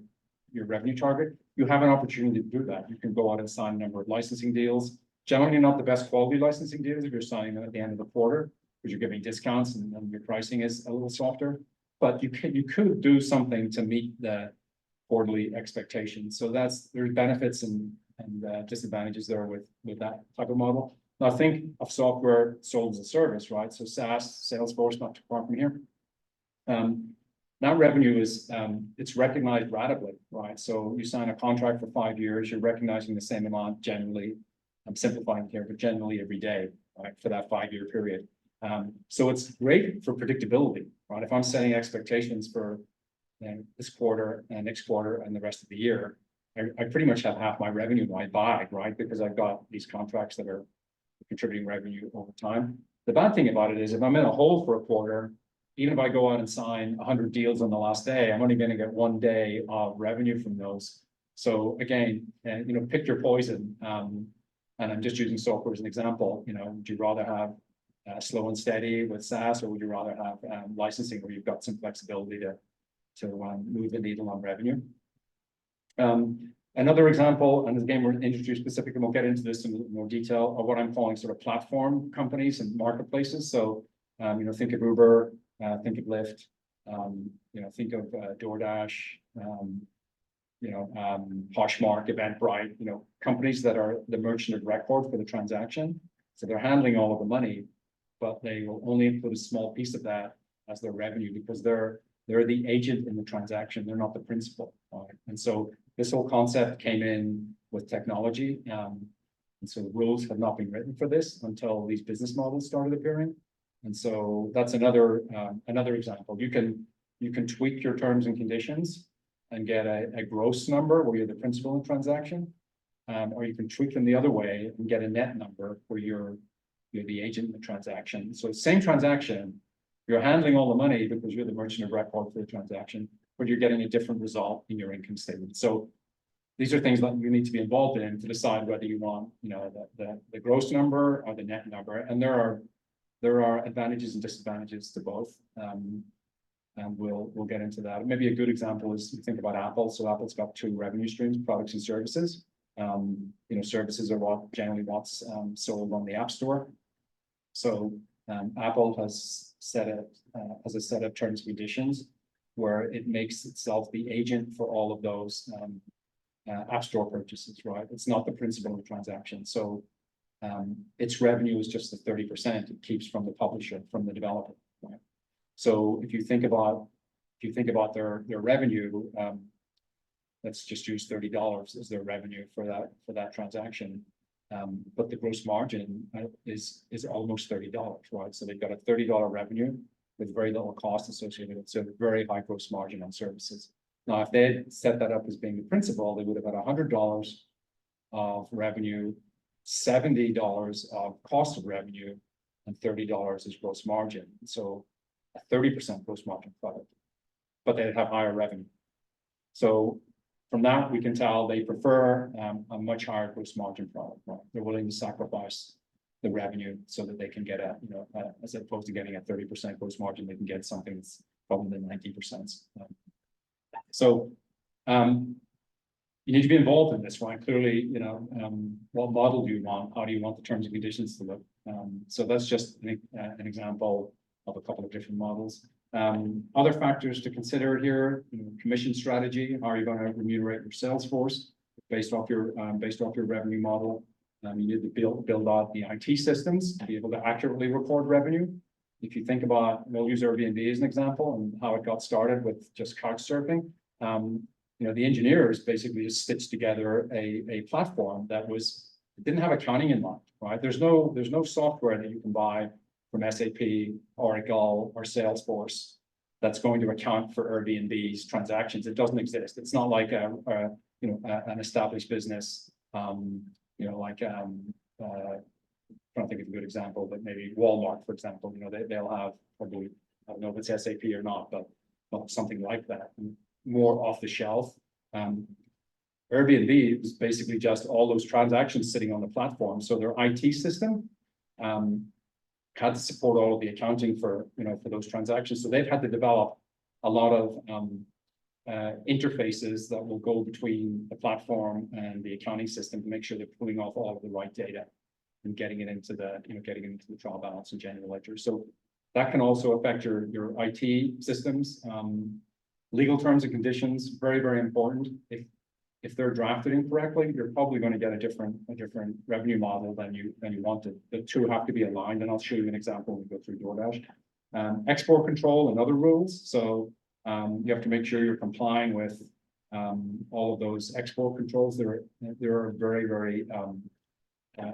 revenue target. You have an opportunity to do that. You can go out and sign a number of licensing deals. Generally not the best quality licensing deals if you're signing them at the end of the quarter, because you're giving discounts and your pricing is a little softer. But you could do something to meet the quarterly expectations. So there's benefits and disadvantages there with that type of model. Now think of software sold as a service, right? So SaaS, Salesforce, not too far from here. That revenue is, it's recognized ratably, right? So you sign a contract for 5 years, you're recognizing the same amount generally. I'm simplifying here, but generally every day, right, for that 5-year period. So it's great for predictability, right? If I'm setting expectations for this quarter and next quarter and the rest of the year, I pretty much have half my revenue in my bag, right? Because I've got these contracts that are contributing revenue over time. The bad thing about it is if I'm in a hole for a quarter, even if I go out and sign 100 deals on the last day, I'm only going to get 1 day of revenue from those. So again, pick your poison. And I'm just using software as an example. Would you rather have slow and steady with SaaS, or would you rather have licensing where you've got some flexibility to move the needle on revenue? Another example, and again, we're industry specific, and we'll get into this in a little more detail, of what I'm calling sort of platform companies and marketplaces. So, think of Uber, think of Lyft, think of DoorDash, Poshmark, Eventbrite, companies that are the merchant of record for the transaction. So they're handling all of the money, but they will only include a small piece of that as their revenue because they're the agent in the transaction. They're not the principal. Right? And so this whole concept came in with technology. And so the rules had not been written for this until these business models started appearing. And so that's another example. You can tweak your terms and conditions and get a gross number where you're the principal in the transaction. Or you can tweak them the other way and get a net number where you're the agent in the transaction. So same transaction, you're handling all the money because you're the merchant of record for the transaction, but you're getting a different result in your income statement. So these are things that you need to be involved in to decide whether you want, the gross number or the net number. And there are advantages and disadvantages to both. And we'll get into that. Maybe a good example is you think about Apple. So Apple's got 2 revenue streams, products and services. Services are what's sold on the App Store. So Apple has a set of terms and conditions where it makes itself the agent for all of those App Store purchases, right? It's not the principal of the transaction. So its revenue is just the 30% it keeps from the publisher, from the developer, right? So if you think about their revenue, let's just use $30 as their revenue for that transaction. But the gross margin is almost $30, right? So they've got a $30 revenue with very little cost associated with it. So very high gross margin on services. Now, if they had set that up as being the principal, they would have had $100 of revenue, $70 of cost of revenue, and $30 is gross margin. So a 30% gross margin product, but they'd have higher revenue. So from that, we can tell they prefer a much higher gross margin product. Right? They're willing to sacrifice the revenue so that they can get as opposed to getting a 30% gross margin, they can get something that's probably 90%. So you need to be involved in this, right? Clearly, what model do you want? How do you want the terms and conditions to look? So that's just an example of a couple of different models. Other factors to consider here, commission strategy. How are you going to remunerate your sales force based off your revenue model? You need to build out the IT systems to be able to accurately record revenue. If you think about, we'll use Airbnb as an example and how it got started with just couch surfing. The engineers basically just stitched together a platform that didn't have accounting in mind, right? There's no software that you can buy from SAP, Oracle, or Salesforce that's going to account for Airbnb's transactions. It doesn't exist. It's not like an established business, I'm trying to think of a good example, but maybe Walmart, for example, they'll have probably, I don't know if it's SAP or not, but something like that, more off the shelf. Airbnb is basically just all those transactions sitting on the platform. So their IT system had to support all of the accounting for those transactions. So they've had to develop a lot of interfaces that will go between the platform and the accounting system to make sure they're pulling off all of the right data and getting it into the trial balance and general ledger. So that can also affect your IT systems. Legal terms and conditions, very, very important. If they're drafted incorrectly, you're probably going to get a different revenue model than you wanted. The two have to be aligned, and I'll show you an example when we go through DoorDash. Export control and other rules. So You have to make sure you're complying with all of those export controls. There are very, very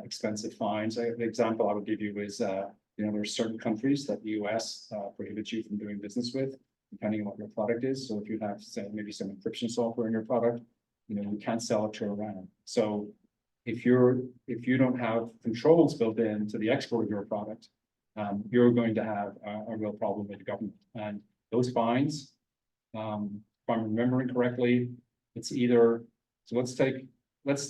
expensive fines. The example I would give you is, you know, there are certain countries that the US prohibits you from doing business with, depending on what your product is. So if you have, say, maybe some encryption software in your product, you know, you can't sell it to Iran. So if you don't have controls built into the export of your product, you're going to have a real problem with the government. And those fines, if I'm remembering correctly, it's either, so let's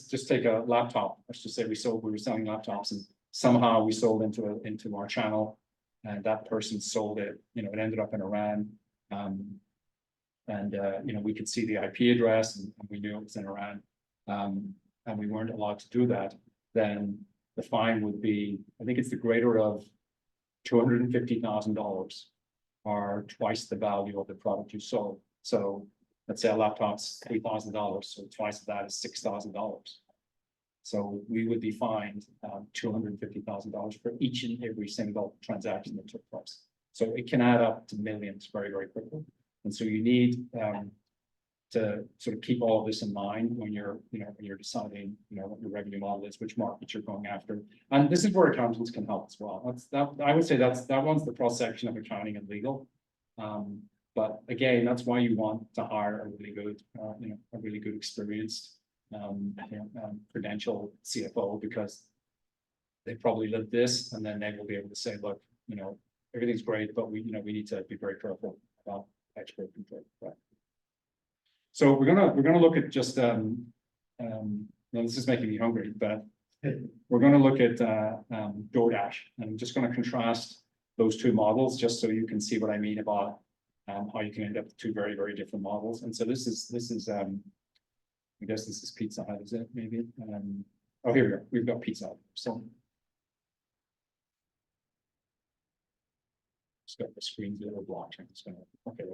just take a laptop. Let's just say we were selling laptops and somehow we sold into our channel and that person sold it, you know, it ended up in Iran. You know, we could see the IP address and we knew it was in Iran. And we weren't allowed to do that, then the fine would be, I think it's the greater of $250,000 or twice the value of the product you sold. So let's say a laptop's $3,000, so twice of that is $6,000. So we would be fined $250,000 for each and every single transaction that took place. So it can add up to millions very, very quickly. And so you need to sort of keep all of this in mind when you're, you know, when you're deciding, you know, what your revenue model is, which market you're going after. And this is where accountants can help as well. I would say that one's the cross section of accounting and legal. But again, that's why you want to hire a really good, you know, a really good experienced, credential CFO, because they probably lived this, and then they will be able to say, look, you know, everything's great, but we need to be very careful about export control. Right. So we're gonna look at just now this is making me hungry, but we're gonna look at DoorDash, and I'm just gonna contrast those two models just so you can see what I mean about how you can end up with two very, very different models. And so this is I guess this is Pizza Hut, is it maybe? Oh, here we go. We've got Pizza Hut. So just got the screen's a little blocked. Okay.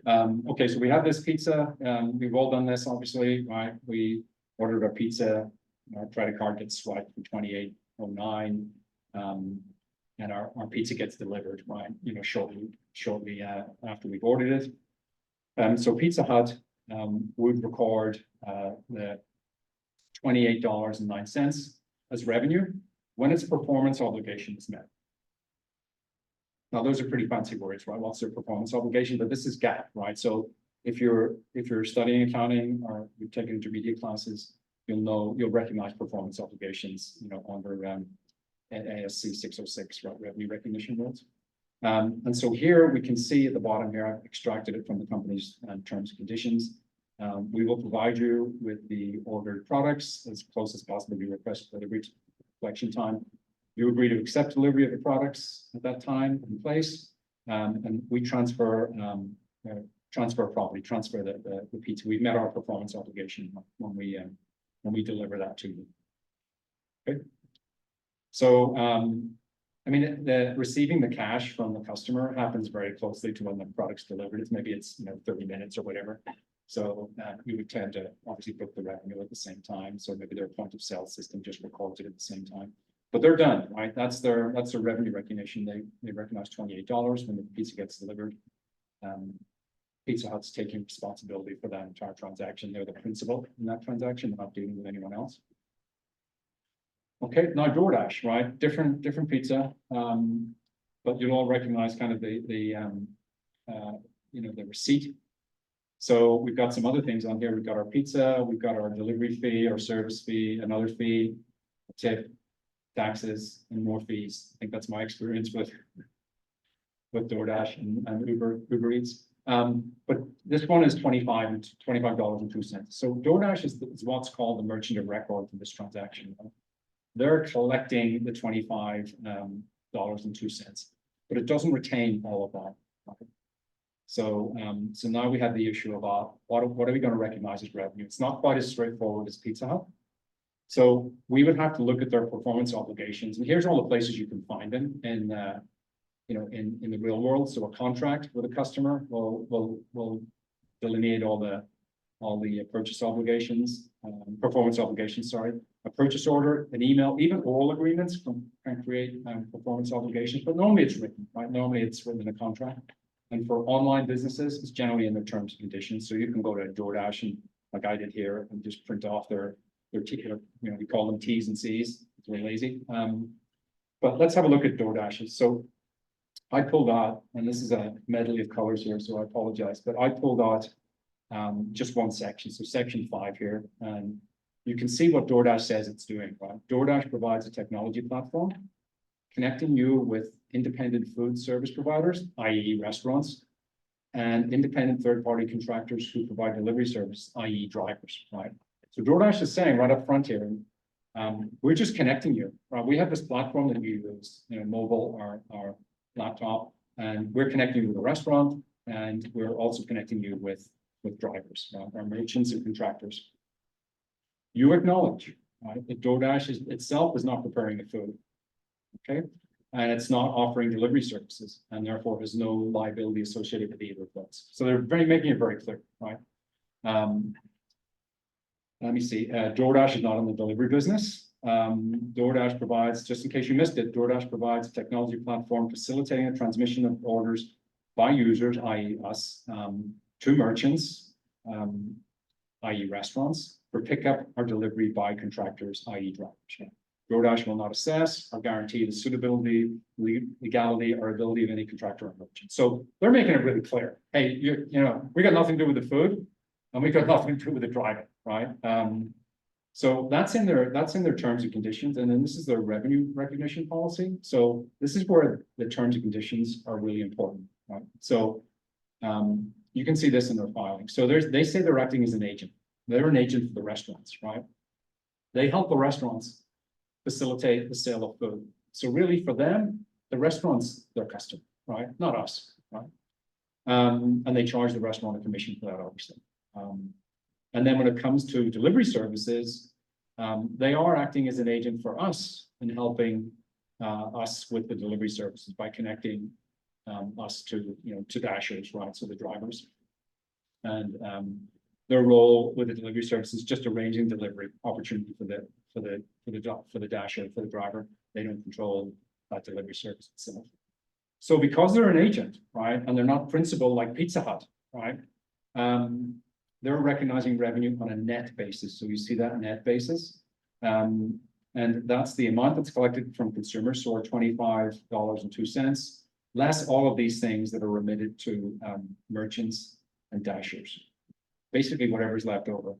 Okay, so we have this pizza. We've all done this, obviously, right? We ordered our pizza, our credit card gets swiped for $28.09, and our pizza gets delivered, right? You know, shortly after we've ordered it. So Pizza Hut would record the $28.09 as revenue when its performance obligation is met. Now, those are pretty fancy words, right? What's their performance obligation? But this is GAAP, right? So if you're studying accounting or you've taken intermediate classes, you'll recognize performance obligations, you know, under ASC 606, right? Revenue recognition rules. And so here we can see at the bottom here, I've extracted it from the company's terms and conditions. We will provide you with the ordered products as close as possible to your request for delivery collection time. You agree to accept delivery of the products at that time and place, and we transfer property, transfer the pizza. We've met our performance obligation when we deliver that to you. Okay. So, I mean, receiving the cash from the customer happens very closely to when the product's delivered. It's 30 minutes or whatever. So we would tend to obviously book the revenue at the same time. So maybe their point of sale system just records it at the same time. But they're done, right? That's their revenue recognition. They recognize $28 when the pizza gets delivered. Pizza Hut's taking responsibility for that entire transaction. They're the principal in that transaction. They're not dealing with anyone else. Okay, now DoorDash, right? Different pizza, but you'll all recognize kind of the receipt. So we've got some other things on here. We've got our pizza, we've got our delivery fee, our service fee, another fee, a tip, taxes, and more fees. I think that's my experience with DoorDash and Uber Eats. But this one is $25.02. So DoorDash is what's called the merchant of record for this transaction. They're collecting the $25.02, but it doesn't retain all of that. Okay. So now we have the issue about what are we going to recognize as revenue? It's not quite as straightforward as Pizza Hut. So we would have to look at their performance obligations, and here's all the places you can find them in the real world. So a contract with a customer will delineate all the purchase obligations, performance obligations. Sorry, a purchase order, an email, even oral agreements can create performance obligations. But normally it's written, right? Normally it's written in a contract. And for online businesses, it's generally in their terms and conditions. So you can go to DoorDash and like I did here and just print off their we call them T's and C's. It's really lazy. But let's have a look at DoorDash's. So I pulled out, and this is a medley of colors here, so I apologize, but I pulled out just one section, so section 5 here, and you can see what DoorDash says it's doing, right? DoorDash provides a technology platform connecting you with independent food service providers, i.e. restaurants, and independent third-party contractors who provide delivery service, i.e. drivers, right? So DoorDash is saying right up front here, we're just connecting you, right? We have this platform that we use, mobile, our laptop, and we're connecting you with a restaurant, and we're also connecting you with drivers, our merchants and contractors. You acknowledge, right, that DoorDash itself is not preparing the food, okay? And it's not offering delivery services, and therefore has no liability associated with either of those. So they're making it very clear, right? Let me see, DoorDash is not in the delivery business. DoorDash provides, just in case you missed it, DoorDash provides a technology platform facilitating the transmission of orders by users, i.e. us, to merchants, i.e. restaurants, for pickup or delivery by contractors, i.e. drivers. DoorDash will not assess or guarantee the suitability, legality, or ability of any contractor or merchant. So they're making it really clear. Hey, we got nothing to do with the food, and we got nothing to do with the driving, right? So that's in their terms and conditions, and then this is their revenue recognition policy. So this is where the terms and conditions are really important, right? So you can see this in their filing. So they say they're acting as an agent. They're an agent for the restaurants, right? They help the restaurants facilitate the sale of food. So really for them, the restaurant's their customer, right? Not us, right? And they charge the restaurant a commission for that, obviously. And then when it comes to delivery services, they are acting as an agent for us in helping us with the delivery services by connecting us to dashers, right? So the drivers. And their role with the delivery service is just arranging delivery opportunity for the dasher, for the driver. They don't control that delivery service itself. So because they're an agent, right, and they're not principal like Pizza Hut, right? They're recognizing revenue on a net basis. So you see that net basis. And that's the amount that's collected from consumers, so $25.02, less all of these things that are remitted to merchants and dashers. Basically, whatever's left over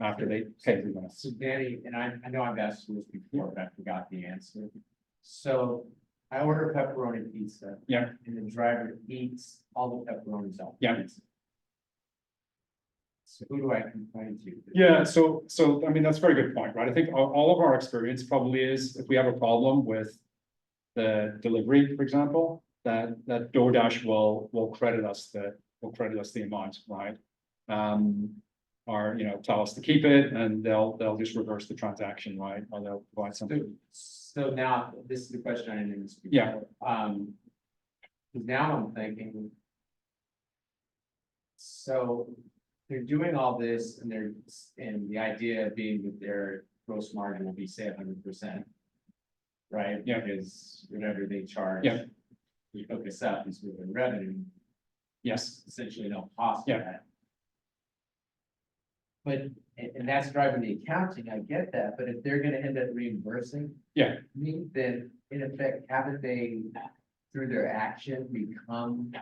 after they pay the rest. So Danny, and I know I've asked you this before, but I forgot the answer. So I order pepperoni pizza. Yeah. And the driver eats all the pepperonis off. Yeah. Pizza. So who do I complain to? Yeah, so I mean, that's a very good point, right? I think all of our experience probably is if we have a problem with the delivery, for example, that DoorDash will credit us the amount, right? Or tell us to keep it, and they'll just reverse the transaction, right? Or they'll provide something. So now this is the question I didn't speak. Yeah. Now I'm thinking. So they're doing all this, and the idea being that their gross margin will be say 100%. Right? Yeah. Because whatever they charge. Yeah. We hook this up is with their revenue. Yes. Essentially no cost for Yeah. that. But, and that's driving the accounting, I get that, but if they're gonna end up reimbursing. Yeah. Me, then in effect, haven't they, through their action, become.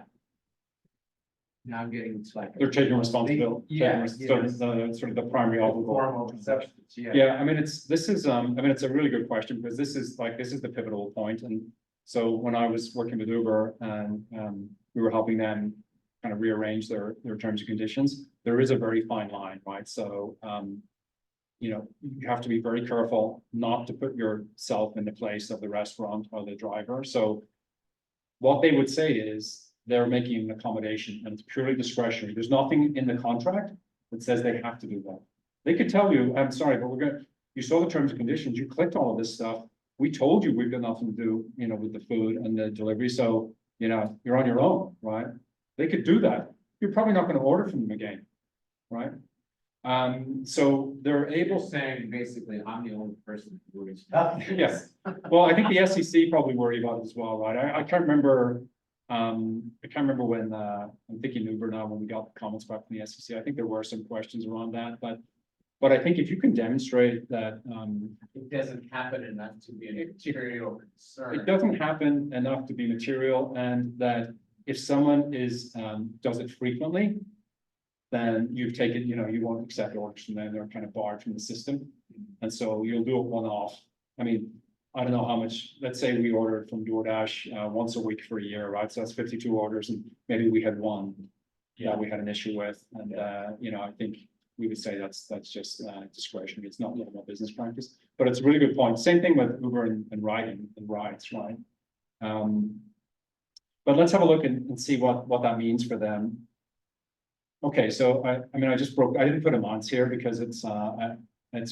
Now I'm getting to like. They're taking responsibility. Yeah, Sort of the primary obligation. Formal substance, yeah. Yeah, I mean, it's a really good question because this is the pivotal point. And so when I was working with Uber and we were helping them kind of rearrange their terms and conditions, there is a very fine line, right? So, you have to be very careful not to put yourself in the place of the restaurant or the driver. So what they would say is they're making an accommodation and it's purely discretionary. There's nothing in the contract that says they have to do that. They could tell you, I'm sorry, but you saw the terms and conditions, you clicked all of this stuff. We told you we've got nothing to do, with the food and the delivery. So, you're on your own, right? They could do that. You're probably not going to order from them again, right? So they're able. Saying basically, I'm the only person who worries about this. Yes. Well, I think the SEC probably worry about it as well, right? I can't remember I can't remember when, I'm thinking Uber now, when we got the comments back from the SEC, I think there were some questions around that, but I think if you can demonstrate that, It doesn't happen enough to be a material concern. it doesn't happen enough to be material, and that if someone does it frequently, then you've taken, you won't accept orders from them, they're kind of barred from the system. And so you'll do it one-off. I mean, I don't know how much, let's say we ordered from DoorDash once a week for a year, right? So that's 52 orders, and maybe we had one that we had an issue with. And I think we would say that's just discretionary. It's not normal business practice, but it's a really good point. Same thing with Uber and riding and rides, right? But let's have a look and see what that means for them. Okay, so I mean, I didn't put amounts here because it's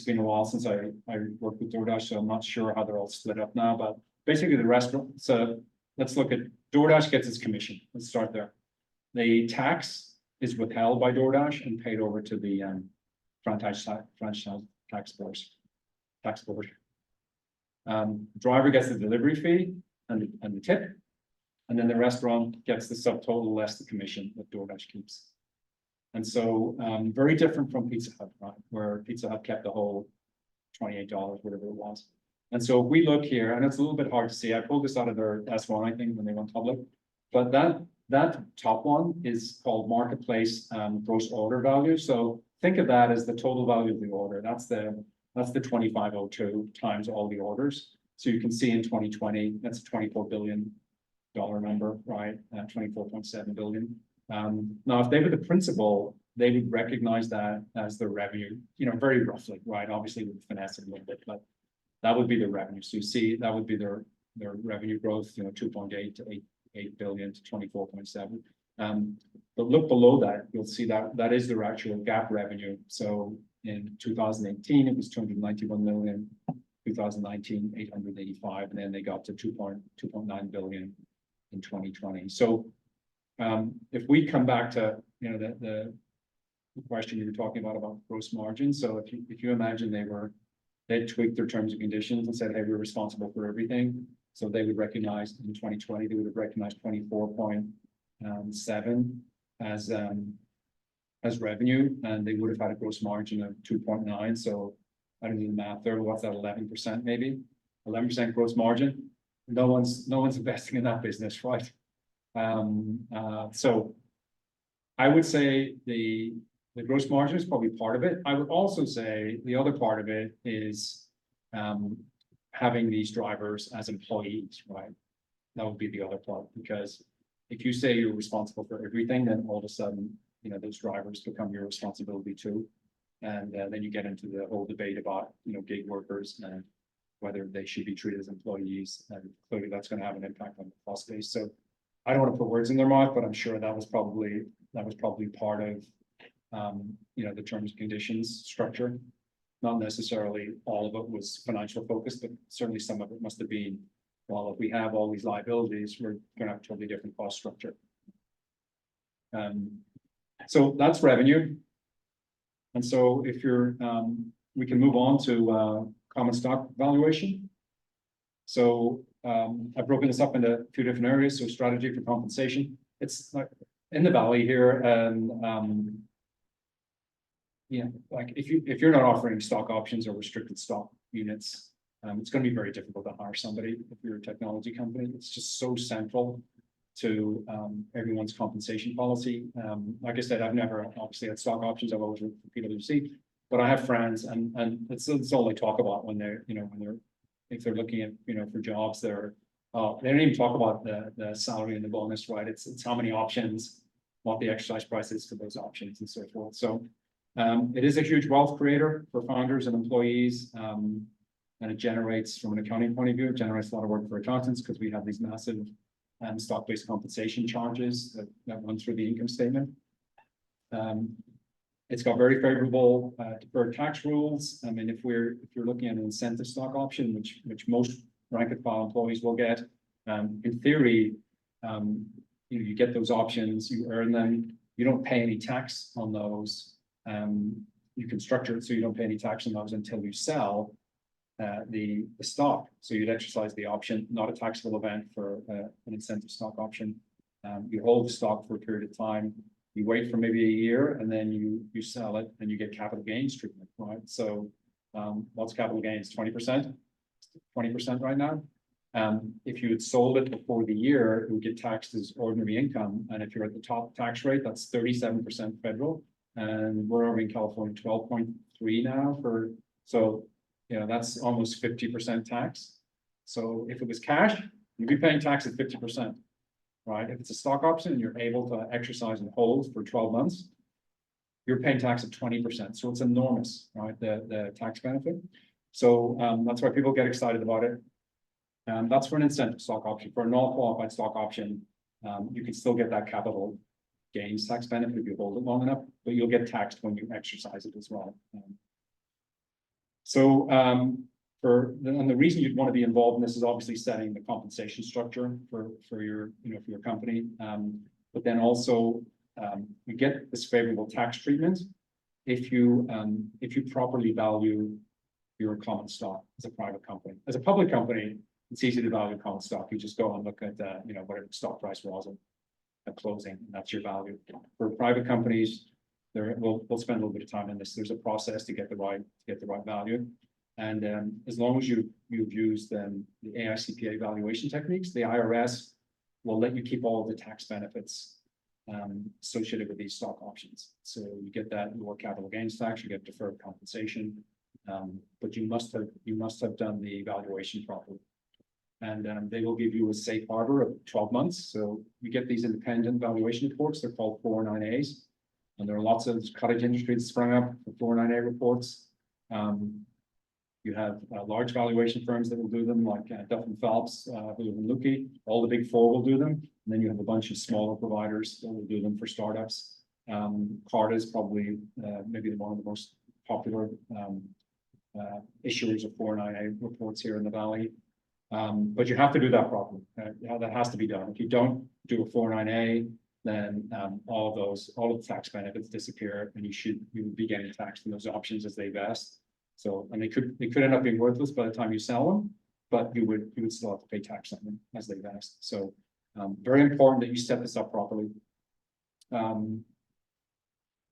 been a while since I worked with DoorDash, so I'm not sure how they're all split up now, but basically the restaurant, so let's look at DoorDash gets its commission. Let's start there. The tax is withheld by DoorDash and paid over to the franchise tax board. Driver gets the delivery fee and the tip, and then the restaurant gets the subtotal less the commission that DoorDash keeps. And so very different from Pizza Hut, right? Where Pizza Hut kept the whole $28, whatever it was. And so if we look here, and it's a little bit hard to see, I pulled this out of their S1, I think, when they went public. But that top one is called marketplace gross order value. So think of that as the total value of the order. That's the 2502 times all the orders. So you can see in 2020, that's a $24 billion number, right? 24.7 billion. Now, if they were the principal, they would recognize that as their revenue, very roughly, right? Obviously, we finesse it a little bit, but that would be their revenue. So you see, that would be their revenue growth, 2.8 to 8 billion to 24.7. But look below that, you'll see that is their actual GAAP revenue. So in 2018, it was 291 million, 2019, 885, and then they got to 2.9 billion in 2020. So if we come back to the question you were talking about gross margin. So if you imagine they tweaked their terms and conditions and said, hey, we're responsible for everything. So they would recognize in 2020, they would have recognized 24.7 as revenue, and they would have had a gross margin of 2.9. So I don't need the math there. What's that? 11% maybe, 11% gross margin. No one's investing in that business, right? So I would say the gross margin is probably part of it. I would also say the other part of it is having these drivers as employees, right? That would be the other part, because if you say you're responsible for everything, then all of a sudden, those drivers become your responsibility too. And then you get into the whole debate about, gig workers and whether they should be treated as employees. And clearly that's going to have an impact on the cost base. So I don't want to put words in their mouth, but I'm sure that was probably part of, the terms and conditions structure. Not necessarily all of it was financial focused, but certainly some of it must have been, well, if we have all these liabilities, we're going to have a totally different cost structure. So that's revenue. And so if we can move on to common stock valuation. So I've broken this up into a few different areas. So strategy for compensation. It's like in the valley here, and like if you're not offering stock options or restricted stock units, it's going to be very difficult to hire somebody if you're a technology company. It's just so central to everyone's compensation policy. Like I said, I've never obviously had stock options. I've always worked for PwC, but I have friends, and it's all they talk about when they're if they're looking at for jobs. They don't even talk about the salary and the bonus, right? It's how many options, what the exercise price is for those options, and so forth. So it is a huge wealth creator for founders and employees, and it generates, from an accounting point of view, it generates a lot of work for accountants because we have these massive stock-based compensation charges that run through the income statement. It's got very favorable deferred tax rules. I mean, if you're looking at an incentive stock option, which most rank and file employees will get, in theory, you get those options, you earn them, you don't pay any tax on those. You can structure it so you don't pay any tax on those until you sell the stock. So you'd exercise the option, not a taxable event for an incentive stock option. You hold the stock for a period of time, you wait for maybe a year, and then you sell it, and you get capital gains treatment, right? So, what's capital gains? 20%? 20% right now. If you had sold it before the year, it would get taxed as ordinary income, and if you're at the top tax rate, that's 37% federal. And we're over in California, 12.3 now for, so, you know, that's almost 50% tax. So if it was cash, you'd be paying tax at 50%, right? If it's a stock option and you're able to exercise and hold for 12 months, you're paying tax at 20%. So it's enormous, right? The tax benefit. So that's why people get excited about it. That's for an incentive stock option. For a non-qualified stock option, you can still get that capital gains tax benefit if you hold it long enough, but you'll get taxed when you exercise it as well. And the reason you'd want to be involved in this is obviously setting the compensation structure for your, you know, for your company. But then also, you get this favorable tax treatment if you properly value your common stock as a private company. As a public company, it's easy to value common stock. You just go and look at you know, whatever the stock price was at closing, and that's your value. For private companies, we'll spend a little bit of time on this. There's a process to get the right value. And as long as you've used the AICPA valuation techniques, the IRS will let you keep all of the tax benefits associated with these stock options. So you get that lower capital gains tax, you get deferred compensation, but you must have done the evaluation properly. And they will give you a safe harbor of 12 months. So you get these independent valuation reports. They're called 409As, and there are lots of cottage industry that sprung up for 409A reports. You have large valuation firms that will do them, like Duff and Phelps, Lukey. All the big four will do them, and then you have a bunch of smaller providers that will do them for startups. Carta is probably maybe one of the most popular issuers of 409A reports here in the Valley. But you have to do that properly. That has to be done. If you don't do a 409A, then all of the tax benefits disappear, and you would be getting taxed on those options as they vest. So, and they could end up being worthless by the time you sell them, but you would still have to pay tax on them as they vest. So, very important that you set this up properly.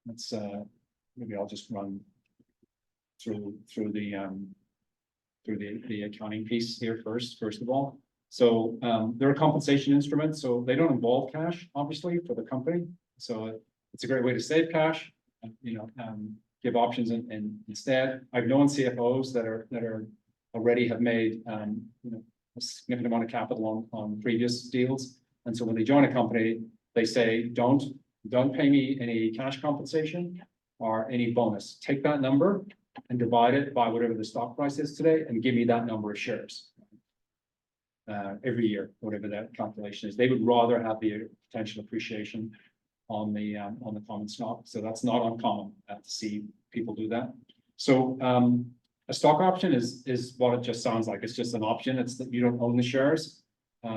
Let's maybe I'll just run through the accounting piece here first of all. So they're a compensation instrument, so they don't involve cash, obviously, for the company. So it's a great way to save cash, you know, give options and instead. I've known CFOs that are already have made you know, a significant amount of capital on previous deals. And so when they join a company, they say, don't pay me any cash compensation or any bonus. Take that number and divide it by whatever the stock price is today and give me that number of shares every year, whatever that calculation is. They would rather have the potential appreciation on the common stock. So that's not uncommon to see people do that. So a stock option is what it just sounds like. It's just an option. It's that you don't own the shares.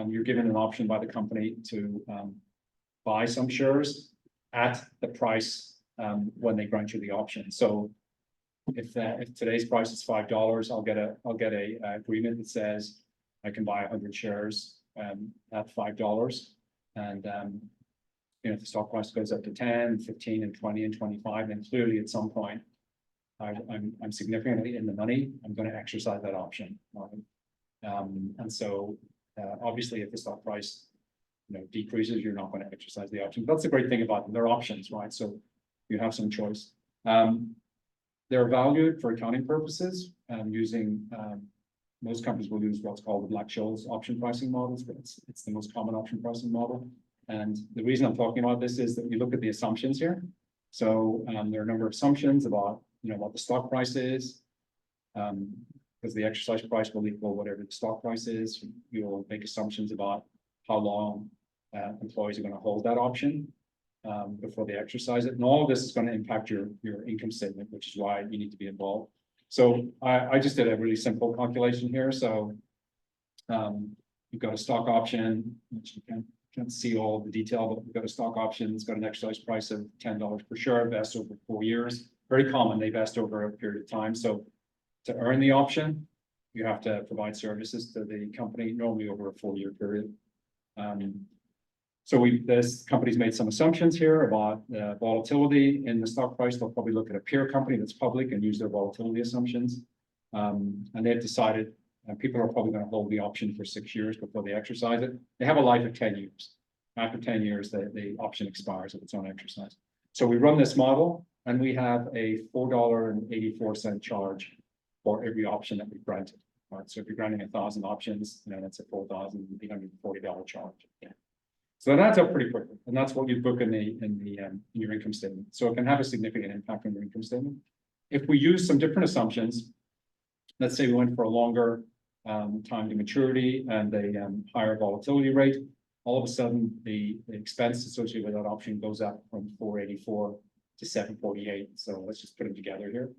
You're given an option by the company to buy some shares at the price when they grant you the option. So if today's price is $5, I'll get a agreement that says I can buy 100 shares at $5. And you know, if the stock price goes up to 10, 15, and 20 and 25, then clearly at some point I'm significantly in the money. I'm going to exercise that option. And so obviously, if the stock price decreases, you're not going to exercise the option. But that's the great thing about them. They're options, right? So you have some choice. They're valued for accounting purposes using most companies will use what's called the Black-Scholes option pricing models, but it's the most common option pricing model. And the reason I'm talking about this is that you look at the assumptions here. So there are a number of assumptions about what the stock price is, because the exercise price will equal whatever the stock price is. You'll make assumptions about how long employees are going to hold that option before they exercise it. And all of this is going to impact your income statement, which is why you need to be involved. So I just did a really simple calculation here. So you've got a stock option, which you can't see all the detail, but we've got a stock option. It's got an exercise price of $10 per share, vests over 4 years. Very common, they vest over a period of time. So to earn the option, you have to provide services to the company, normally over a 4-year period. So this company's made some assumptions here about volatility in the stock price. They'll probably look at a peer company that's public and use their volatility assumptions. And they've decided, people are probably going to hold the option for 6 years before they exercise it. They have a life of 10 years. After 10 years, the option expires if it's unexercised. So we run this model and we have a $4.84 charge for every option that we've granted. Right? So if you're granting 1,000 options, then it's a $4,840 charge. Yeah. So that adds up pretty quickly, and that's what you book in your income statement. So it can have a significant impact on your income statement. If we use some different assumptions, let's say we went for a longer time to maturity and a higher volatility rate, all of a sudden the expense associated with that option goes up from 484 to 748. So let's just put them together here.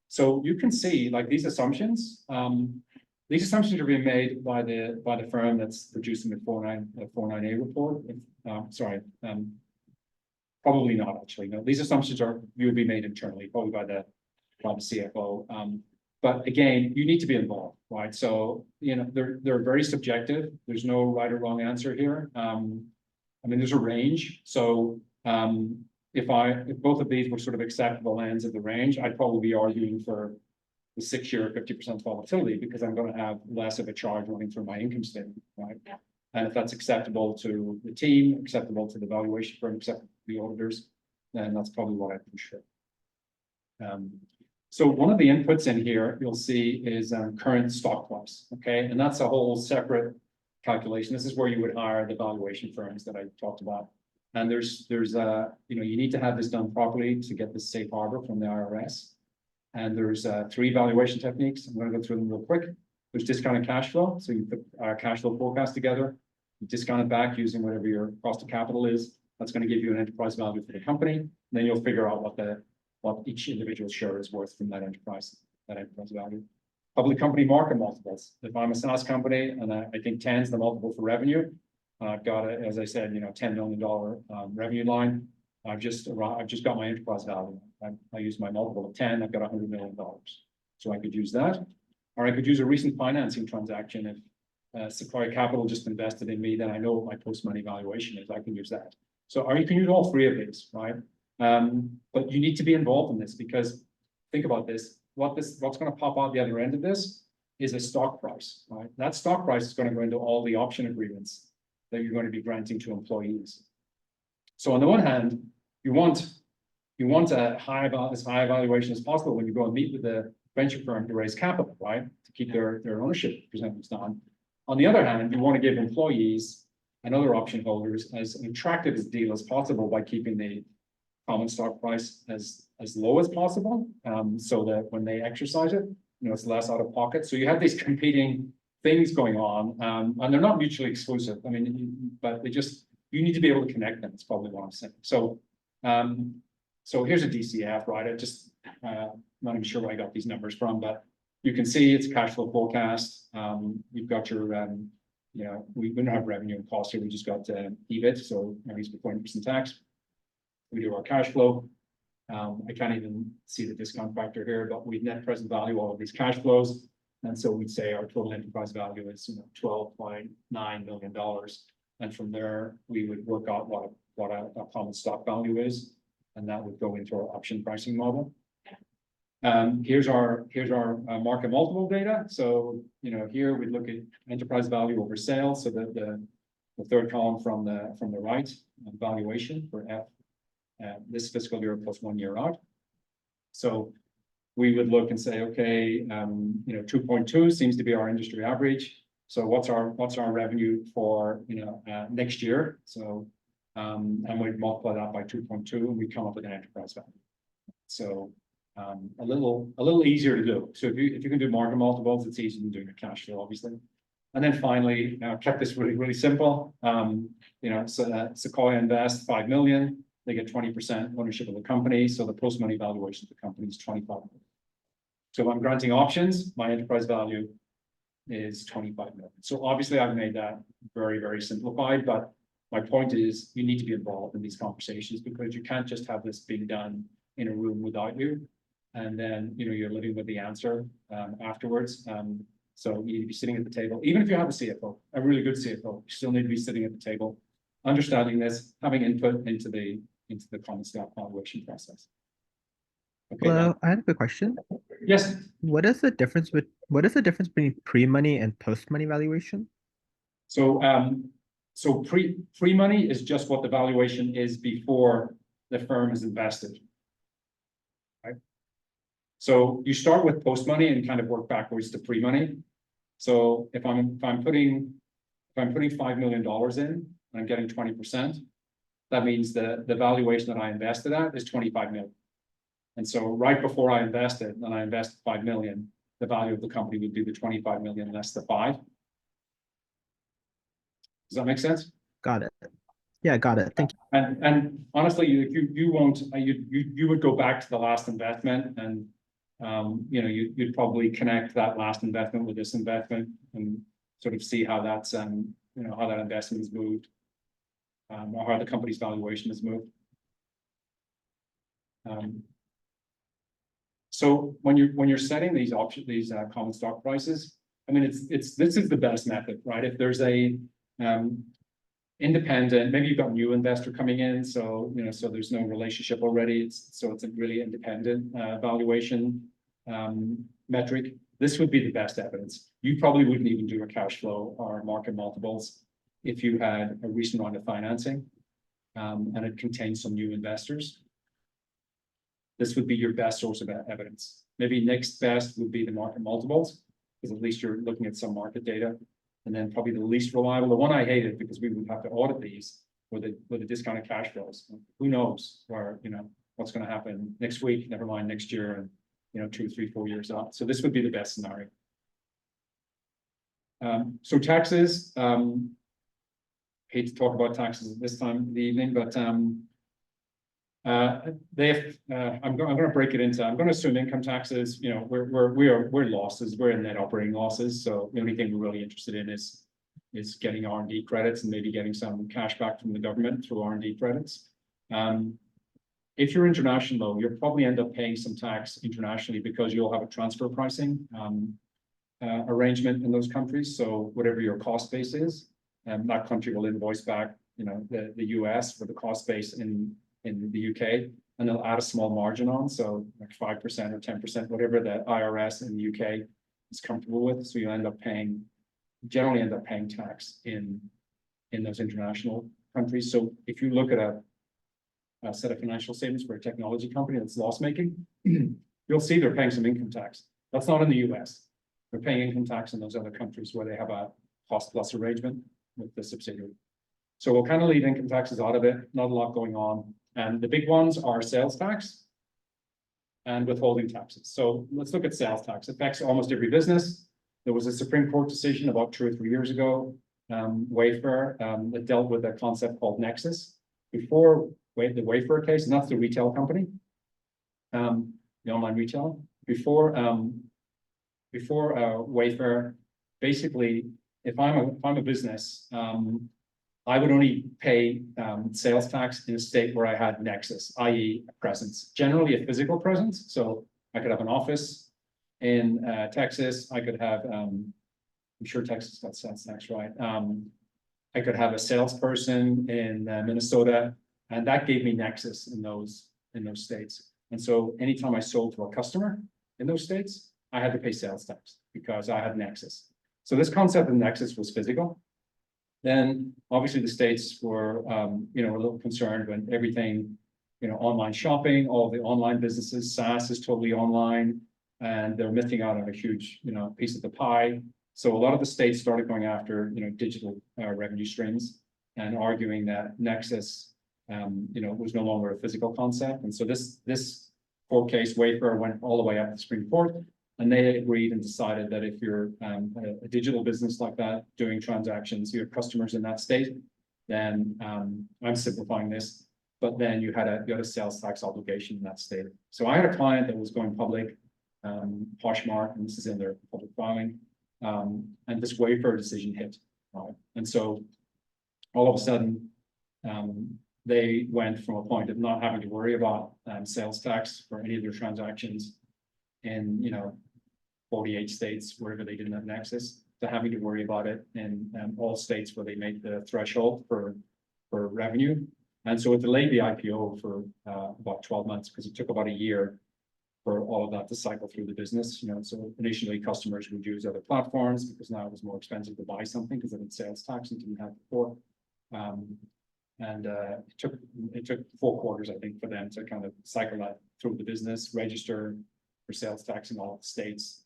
So you can see, like, these assumptions are being made by the firm that's producing the 49A report. Probably not actually. No, these assumptions would be made internally, probably by the CFO. But again, you need to be involved, right? So, you know, they're very subjective. There's no right or wrong answer here. I mean, there's a range. So if both of these were sort of acceptable ends of the range, I'd probably be arguing for the 6-year 50% volatility because I'm going to have less of a charge running through my income statement, right? Yeah. And if that's acceptable to the team, acceptable to the valuation firm, acceptable to the auditors, then that's probably what I push for. So one of the inputs in here you'll see is current stock price, okay? And that's a whole separate calculation. This is where you would hire the valuation firms that I talked about. And there's you know, you need to have this done properly to get this safe harbor from the IRS. And there's 3 valuation techniques. I'm going to go through them real quick. There's discounted cash flow. So you put a cash flow forecast together, you discount it back using whatever your cost of capital is. That's going to give you an enterprise value for the company. And then you'll figure out what each individual share is worth from that enterprise value. Public company market multiples. If I'm a SaaS company and I think 10 is the multiple for revenue, I've got as I said, you know, $10 million revenue line. I've just got my enterprise value. I use my multiple of 10. I've got $100 million. So I could use that, or I could use a recent financing transaction. If Sequoia Capital just invested in me, then I know what my post-money valuation is. I can use that. So, or you can use all 3 of these, right? But you need to be involved in this because think about this. What's going to pop out the other end of this is a stock price, right? That stock price is going to go into all the option agreements that you're going to be granting to employees. So on the one hand, you want a as high valuation as possible when you go and meet with the venture firm to raise capital, right? To keep their ownership percentage down. On the other hand, you want to give employees and other option holders as attractive a deal as possible by keeping the common stock price as low as possible, so that when they exercise it, you know, it's less out of pocket. So you have these competing things going on, and they're not mutually exclusive. I mean, but you need to be able to connect them. It's probably what I'm saying. So, so here's a DCF, right? Not even sure where I got these numbers from, but you can see it's a cash flow forecast. You've got your, you know, we don't have revenue and cost here. We just got EBIT, so earnings before interest and tax. We do our cash flow. I can't even see the discount factor here, but we net present value all of these cash flows. And so we'd say our total enterprise value is, you know, $12.9 million. And from there, we would work out what a common stock value is. And that would go into our option pricing model. Here's our market multiple data. So, you know, here we look at enterprise value over sales. So the third column from the right, valuation for F, this fiscal year plus 1 year out. So we would look and say, okay, you know, 2.2 seems to be our industry average. So what's our revenue for, you know, next year? So and we multiply that by 2.2 and we come up with an enterprise value. So a little easier to do. So if you can do market multiples, it's easier than doing a cash flow, obviously. And then finally, I've kept this really simple. You know, so Sequoia invest $5 million. They get 20% ownership of the company. So the post-money valuation of the company is 25 million. So if I'm granting options, my enterprise value is 25 million. So obviously I've made that very, very simplified, but my point is you need to be involved in these conversations because you can't just have this being done in a room without you. And then, you know, you're living with the answer afterwards. So you need to be sitting at the table, even if you have a CFO, a really good CFO, you still need to be sitting at the table understanding this, having input into the common stock valuation process. Okay, Hello, I have a question. yes, What is the difference between pre-money and post-money valuation? so pre-money is just what the valuation is before the firm is invested. Right? So you start with post-money and kind of work backwards to pre-money. So if I'm putting $5 million in and I'm getting 20%, that means the valuation that I invested at is 25 million. And so right before I invested, and I invested 5 million, the value of the company would be the 25 million less the 5. Does that make sense? Got it. Yeah, got it. Thank you. And honestly, you won't, you would go back to the last investment and you know, you'd probably connect that last investment with this investment and sort of see how that's you know, how that investment is moved, or how the company's valuation is moved. So when you're setting these common stock prices, I mean, this is the best method, right? If there's a independent, maybe you've got a new investor coming in, so you know, so there's no relationship already. It's a really independent valuation metric. This would be the best evidence. You probably wouldn't even do a cash flow or market multiples if you had a recent round of financing and it contains some new investors. This would be your best source of evidence. Maybe next best would be the market multiples, because at least you're looking at some market data. And then probably the least reliable, the one I hated because we would have to audit these with the discounted cash flows. Who knows where, you know, what's going to happen next week, never mind next year, and you know, 2, 3, 4 years out. So this would be the best scenario. So taxes, hate to talk about taxes at this time of the evening, but I'm going to break it into, I'm going to assume income taxes, you know, we're losses, we're in net operating losses. So the only thing we're really interested in is getting R&D credits and maybe getting some cash back from the government through R&D credits. If you're international, you'll probably end up paying some tax internationally because you'll have a transfer pricing arrangement in those countries. So whatever your cost base is, that country will invoice back, you know, the US for the cost base in the UK, and they'll add a small margin on, so like 5% or 10%, whatever the IRS in the UK is comfortable with. So you generally end up paying tax in those international countries. So if you look at a set of financial statements for a technology company that's loss making, you'll see they're paying some income tax. That's not in the US. They're paying income tax in those other countries where they have a cost plus arrangement with the subsidiary. So we'll kind of leave income taxes out of it, not a lot going on. And the big ones are sales tax and withholding taxes. So let's look at sales tax. It affects almost every business. There was a Supreme Court decision about 2 or 3 years ago, Wayfair, that dealt with a concept called Nexus. Before the Wayfair case, and that's the retail company, the online retail. Before Wayfair, basically, if I'm a business, I would only pay sales tax in a state where I had nexus, i.e. a presence, generally a physical presence. So I could have an office in Texas. I could have, I'm sure Texas got sales tax, right? I could have a salesperson in Minnesota, and that gave me nexus in those states. And so anytime I sold to a customer in those states, I had to pay sales tax because I had nexus. So this concept of nexus was physical. Then obviously the states were, you know, a little concerned when everything, you know, online shopping, all the online businesses, SaaS is totally online, and they're missing out on a huge, you know, piece of the pie. So a lot of the states started going after, you know, digital revenue streams and arguing that Nexus, you know, was no longer a physical concept. And so this court case, Wayfair, went all the way up to the Supreme Court. And they agreed and decided that if you're a digital business like that, doing transactions, you have customers in that state, then I'm simplifying this, but then you had a sales tax obligation in that state. So I had a client that was going public, Poshmark, and this is in their public filing, and this Wayfair decision hit. And so all of a sudden, they went from a point of not having to worry about sales tax for any of their transactions in, you know, 48 states, wherever they didn't have nexus, to having to worry about it in all states where they made the threshold for for revenue. And so it delayed the IPO for about 12 months because it took about a year for all of that to cycle through the business. So initially customers would use other platforms because now it was more expensive to buy something because it had sales tax and didn't have before. It took 4 quarters, I think, for them to kind of cycle that through the business, register for sales tax in all the states.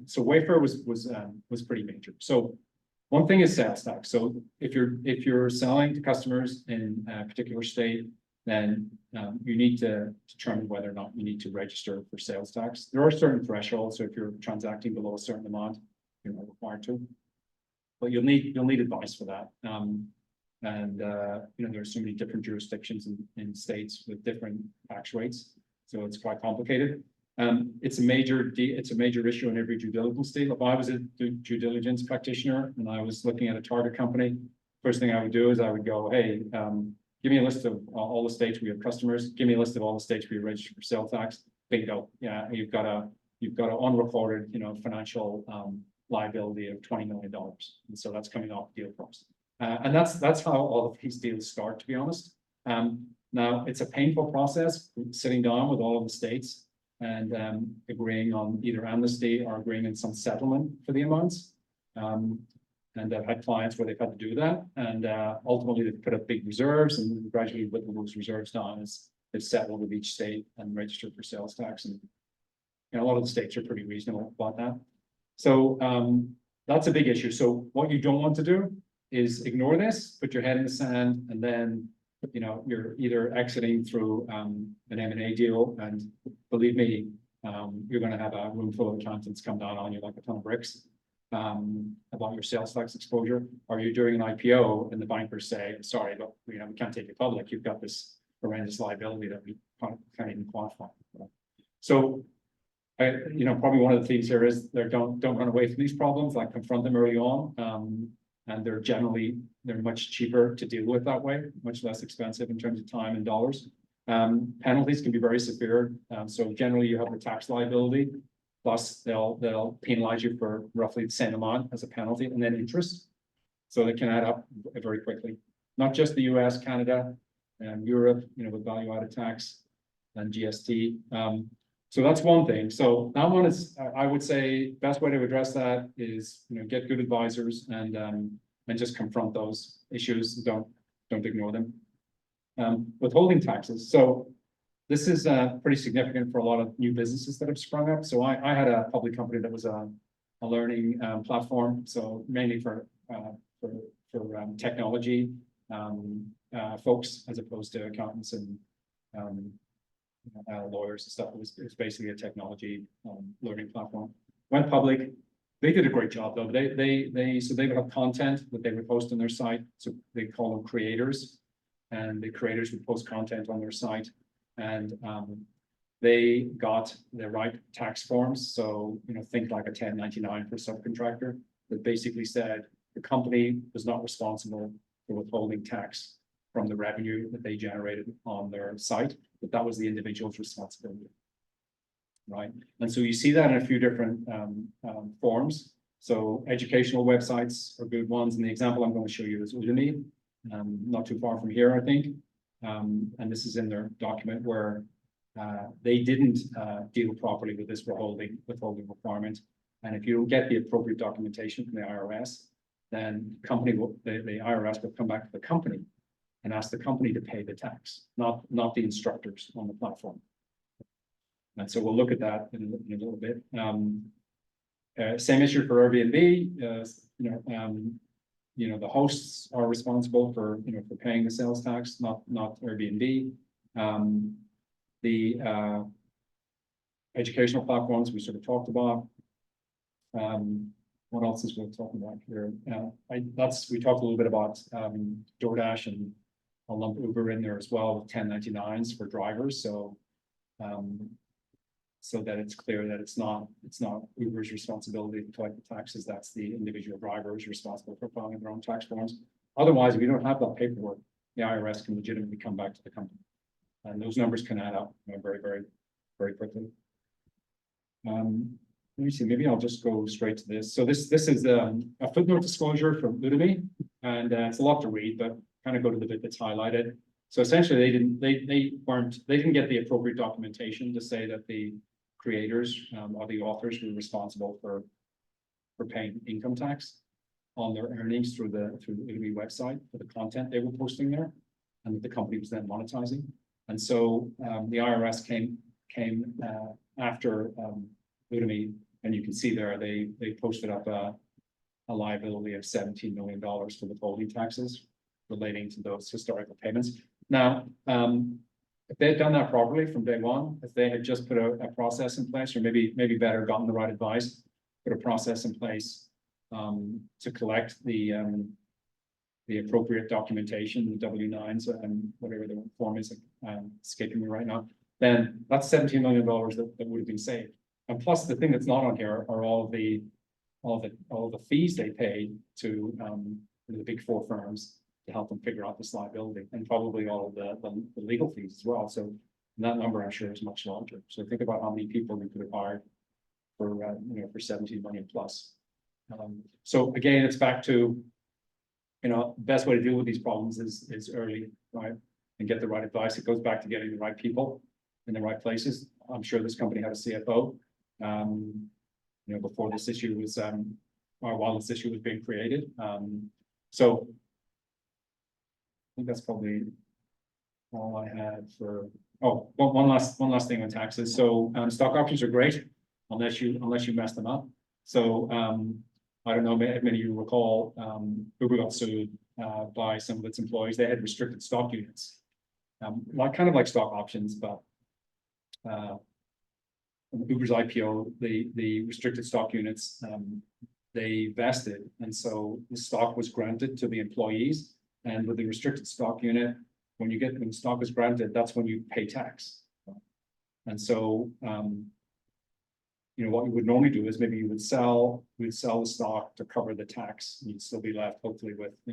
So Wayfair was pretty major. So one thing is sales tax. So if you're selling to customers in a particular state, then you need to determine whether or not you need to register for sales tax. There are certain thresholds. So if you're transacting below a certain amount, you're not required to. But you'll need advice for that. There are so many different jurisdictions in states with different tax rates, so it's quite complicated. It's a major issue in every due diligence deal. If I was a due diligence practitioner and I was looking at a target company, first thing I would do is I would go, hey, give me a list of all the states where you have customers. Give me a list of all the states where you register for sales tax. Bingo. Yeah, you've got an unrecorded, financial liability of $20 million, and so that's coming off the deal price. And that's how all of these deals start, to be honest. Now it's a painful process sitting down with all of the states and agreeing on either amnesty or agreeing on some settlement for the amounts. And I've had clients where they've had to do that, and ultimately they've put up big reserves and gradually whittle those reserves down as they've settled with each state and registered for sales tax. And a lot of the states are pretty reasonable about that. So that's a big issue. So what you don't want to do is ignore this, put your head in the sand, and then you're either exiting through an M&A deal, and believe me, you're going to have a room full of accountants come down on you like a ton of bricks about your sales tax exposure. Or you're doing an IPO and the bankers say, sorry, but we can't take you public. You've got this horrendous liability that we can't even quantify. So probably one of the themes here is don't run away from these problems, like confront them early on. And they're much cheaper to deal with that way, much less expensive in terms of time and dollars. Penalties can be very severe. So generally you have the tax liability, plus they'll penalize you for roughly the same amount as a penalty, and then interest. So they can add up very quickly. Not just the US, Canada, and Europe, with value-added tax and GST. So that's one thing. So that one is, I would say, best way to address that is, get good advisors and just confront those issues. Don't ignore them. Withholding taxes. So this is pretty significant for a lot of new businesses that have sprung up. So I had a public company that was a learning platform. So mainly for technology folks, as opposed to accountants and lawyers and stuff. It was basically a technology learning platform. Went public. They did a great job though. They would have content that they would post on their site. So they call them creators, and the creators would post content on their site, and they got the right tax forms. So think like a 1099 for subcontractor that basically said the company was not responsible for withholding tax from the revenue that they generated on their site, but that was the individual's responsibility, right? And so you see that in a few different forms. So educational websites are good ones, and the example I'm going to show you is Udemy, not too far from here, I think. And this is in their document where they didn't deal properly with this withholding requirement. And if you don't get the appropriate documentation from the IRS, then the IRS will come back to the company and ask the company to pay the tax, not the instructors on the platform. And so we'll look at that in a little bit. Same issue for Airbnb. The hosts are responsible for paying the sales tax, not Airbnb. The educational platforms we sort of talked about. What else is worth talking about here? We talked a little bit about DoorDash, and I'll lump Uber in there as well with 1099s for drivers. So that it's clear that it's not Uber's responsibility to collect the taxes. That's the individual driver who's responsible for filing their own tax forms. Otherwise, if you don't have that paperwork, the IRS can legitimately come back to the company, and those numbers can add up very, very, very quickly. Let me see, maybe I'll just go straight to this. So this is a footnote disclosure from Udemy, and it's a lot to read, but kind of go to the bit that's highlighted. So essentially, they didn't get the appropriate documentation to say that the creators, or the authors were responsible for paying income tax on their earnings through the Udemy website for the content they were posting there, and that the company was then monetizing. And so the IRS came after Udemy, and you can see there they posted up a liability of $17 million for withholding taxes relating to those historical payments. Now, if they had done that properly from day one, if they had just put a process in place, or maybe better gotten the right advice, put a process in place to collect the appropriate documentation, the W-9s and whatever the form is, escaping me right now, then that's $17 million that would have been saved. And plus, the thing that's not on here are all the fees they paid to the big four firms to help them figure out this liability, and probably all of the legal fees as well. So that number, I'm sure, is much larger. So think about how many people we could have hired for for 17 million plus. So again, it's back to, best way to deal with these problems is early, right? And get the right advice. It goes back to getting the right people in the right places. I'm sure this company had a CFO, before this issue was, or while this issue was being created. So I think that's probably all I had for, one last thing on taxes. So stock options are great unless you mess them up. So I don't know if many of you recall, Uber got sued by some of its employees. They had restricted stock units, kind of like stock options, but Uber's IPO, the restricted stock units, they vested, and so the stock was granted to the employees. And with the restricted stock unit, when stock is granted, that's when you pay tax. And so, what you would normally do is maybe you would sell the stock to cover the tax. You'd still be left hopefully with, a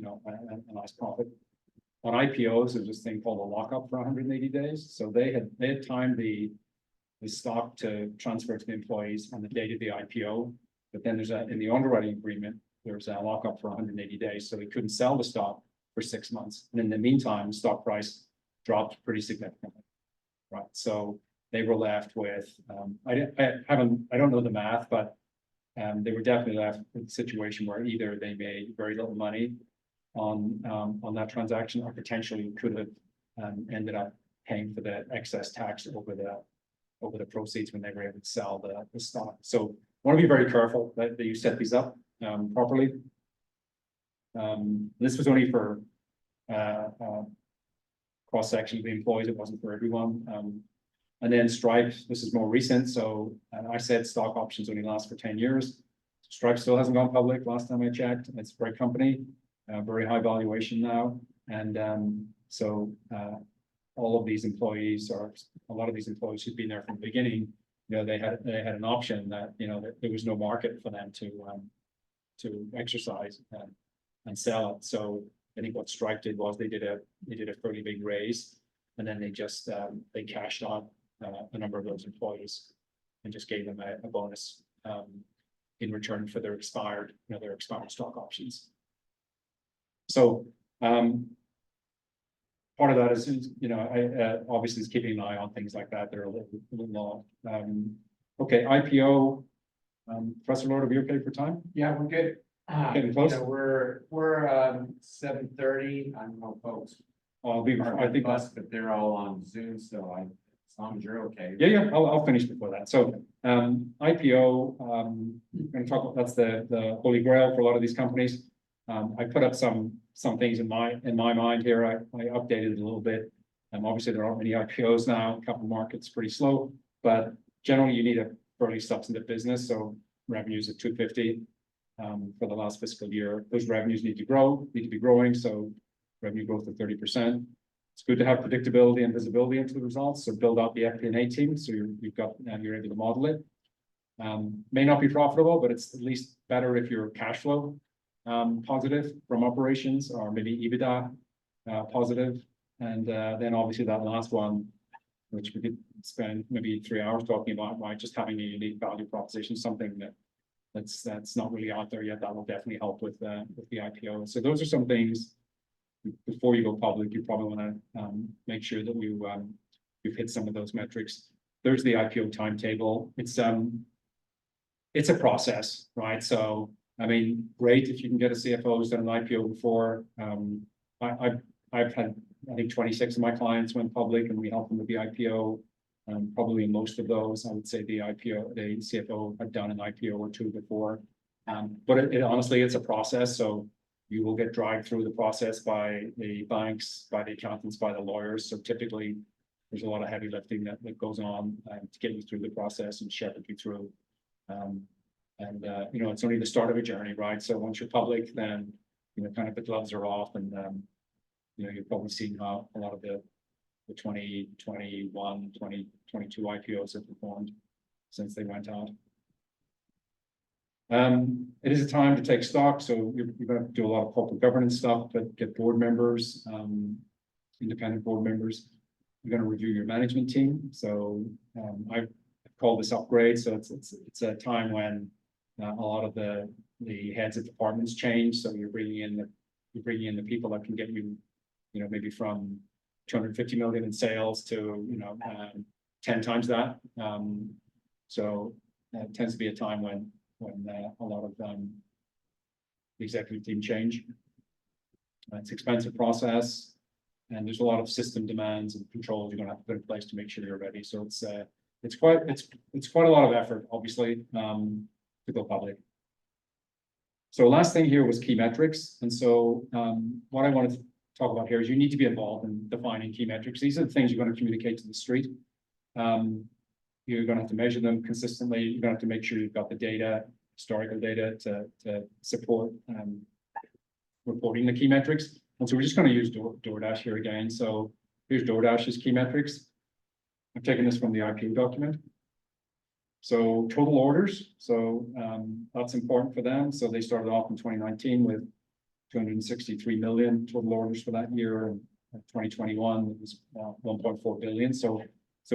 nice profit. On IPOs, there's this thing called a lockup for 180 days. So they had timed the stock to transfer to the employees on the date of the IPO. But then in the underwriting agreement, there's a lockup for 180 days. So they couldn't sell the stock for 6 months. And in the meantime, stock price dropped pretty significantly. Right. So they were left with, I don't know the math, but they were definitely left with a situation where either they made very little money on that transaction, or potentially could have ended up paying for the excess tax over the proceeds when they were able to sell the stock. So want to be very careful that you set these up properly. This was only for cross-section of the employees. It wasn't for everyone. And then Stripe, this is more recent. So I said stock options only last for 10 years. Stripe still hasn't gone public last time I checked. It's a great company, very high valuation now. And so all of these employees, or a lot of these employees who've been there from the beginning, they had an option that, that there was no market for them to exercise and sell it. So I think what Stripe did was they did a fairly big raise, and then they just they cashed on a number of those employees and just gave them a bonus in return for their expired stock options. So part of that is I obviously is keeping an eye on things like that. They're a little long. Okay, IPO. Professor Lord, are we okay for time? Yeah, we're good. Getting close. We're 7:30. I don't know, folks. I think Bus, but they're all on Zoom, so as long as you're okay. Yeah, I'll finish before that. So IPO, I'm going to talk about, that's the holy grail for a lot of these companies. I put up some things in my mind here. I updated it a little bit. Obviously there aren't many IPOs now. Capital markets pretty slow, but generally you need a fairly substantive business. So revenues at 250 for the last fiscal year. Those revenues need to be growing. So revenue growth of 30%. It's good to have predictability and visibility into the results. So build out the FP&A team. So you're able to model it. May not be profitable, but it's at least better if you're cash flow positive from operations, or maybe EBITDA positive. And then obviously that last one, which we could spend maybe 3 hours talking about, right? Just having a unique value proposition, something that's not really out there yet. That will definitely help with the IPO. So those are some things before you go public, you probably want to make sure that you've hit some of those metrics. There's the IPO timetable. It's a process, right? So, I mean, great if you can get a CFO who's done an IPO before. I've had, I think 26 of my clients went public and we helped them with the IPO. Probably most of those, I would say the CFO had done an IPO or two before. But it honestly, it's a process. So you will get dragged through the process by the banks, by the accountants, by the lawyers. So typically there's a lot of heavy lifting that goes on to get you through the process and shepherd you through. You know, it's only the start of a journey, right? So once you're public, then, you know, kind of the gloves are off and, you know, you've probably seen how a lot of the 2021, 2022 IPOs have performed since they went out. It is a time to take stock, so you're going to do a lot of corporate governance stuff, but get board members, independent board members. You're going to review your management team. So I call this upgrade. So it's a time when a lot of the heads of departments change. So you're bringing in the people that can get you, you know, maybe from 250 million in sales to, you know, 10 times that. So it tends to be a time when a lot of the executive team change. It's an expensive process, and there's a lot of system demands and controls you're going to have to put in place to make sure you're ready. So it's quite a lot of effort, obviously, to go public. So last thing here was key metrics, and so what I wanted to talk about here is you need to be involved in defining key metrics. These are the things you're going to communicate to the street. You're going to have to measure them consistently. You're going to have to make sure you've got the data, historical data to support reporting the key metrics. And so we're just going to use DoorDash here again. So here's DoorDash's key metrics. I've taken this from the IPO document. So total orders. So that's important for them. So they started off in 2019 with 263 million total orders for that year. And 2021 it was 1.4 billion. So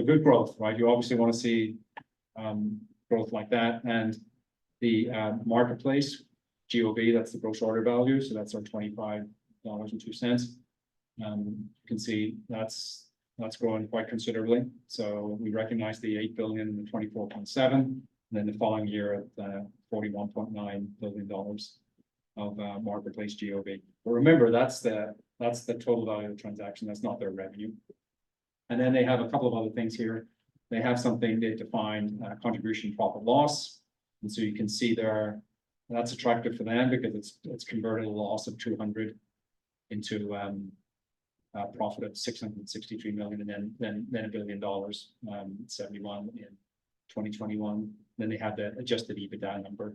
good growth, right? You obviously want to see growth like that. And the marketplace, GOV, that's the gross order value. So that's our $25.02. You can see that's growing quite considerably. So we recognize the 8 billion and the 24.7, and then the following year at $41.9 billion of marketplace GOV. But remember, that's the total value of the transaction. That's not their revenue. And then they have a couple of other things here. They have something they defined contribution profit loss. And so you can see there, that's attractive for them because it's converted a loss of 200 into a profit of 663 million, and then $1 billion, 71 in 2021. Then they have the adjusted EBITDA number.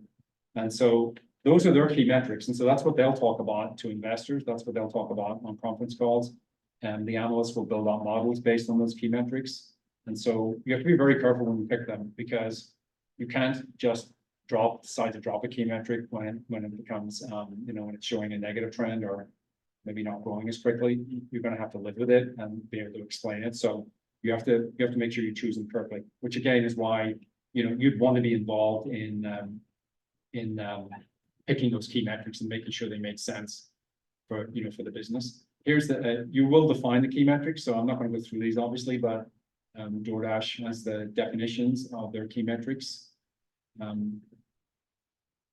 And so those are their key metrics. And so that's what they'll talk about to investors. That's what they'll talk about on conference calls. And the analysts will build out models based on those key metrics. And so you have to be very careful when you pick them, because you can't just decide to drop a key metric when it becomes, you know, when it's showing a negative trend or maybe not growing as quickly. You're going to have to live with it and be able to explain it. So you have to make sure you choose them correctly, which again is why, you know, you'd want to be involved in picking those key metrics and making sure they make sense for, you know, for the business. Here's you will define the key metrics. So I'm not going to go through these obviously, but DoorDash has the definitions of their key metrics in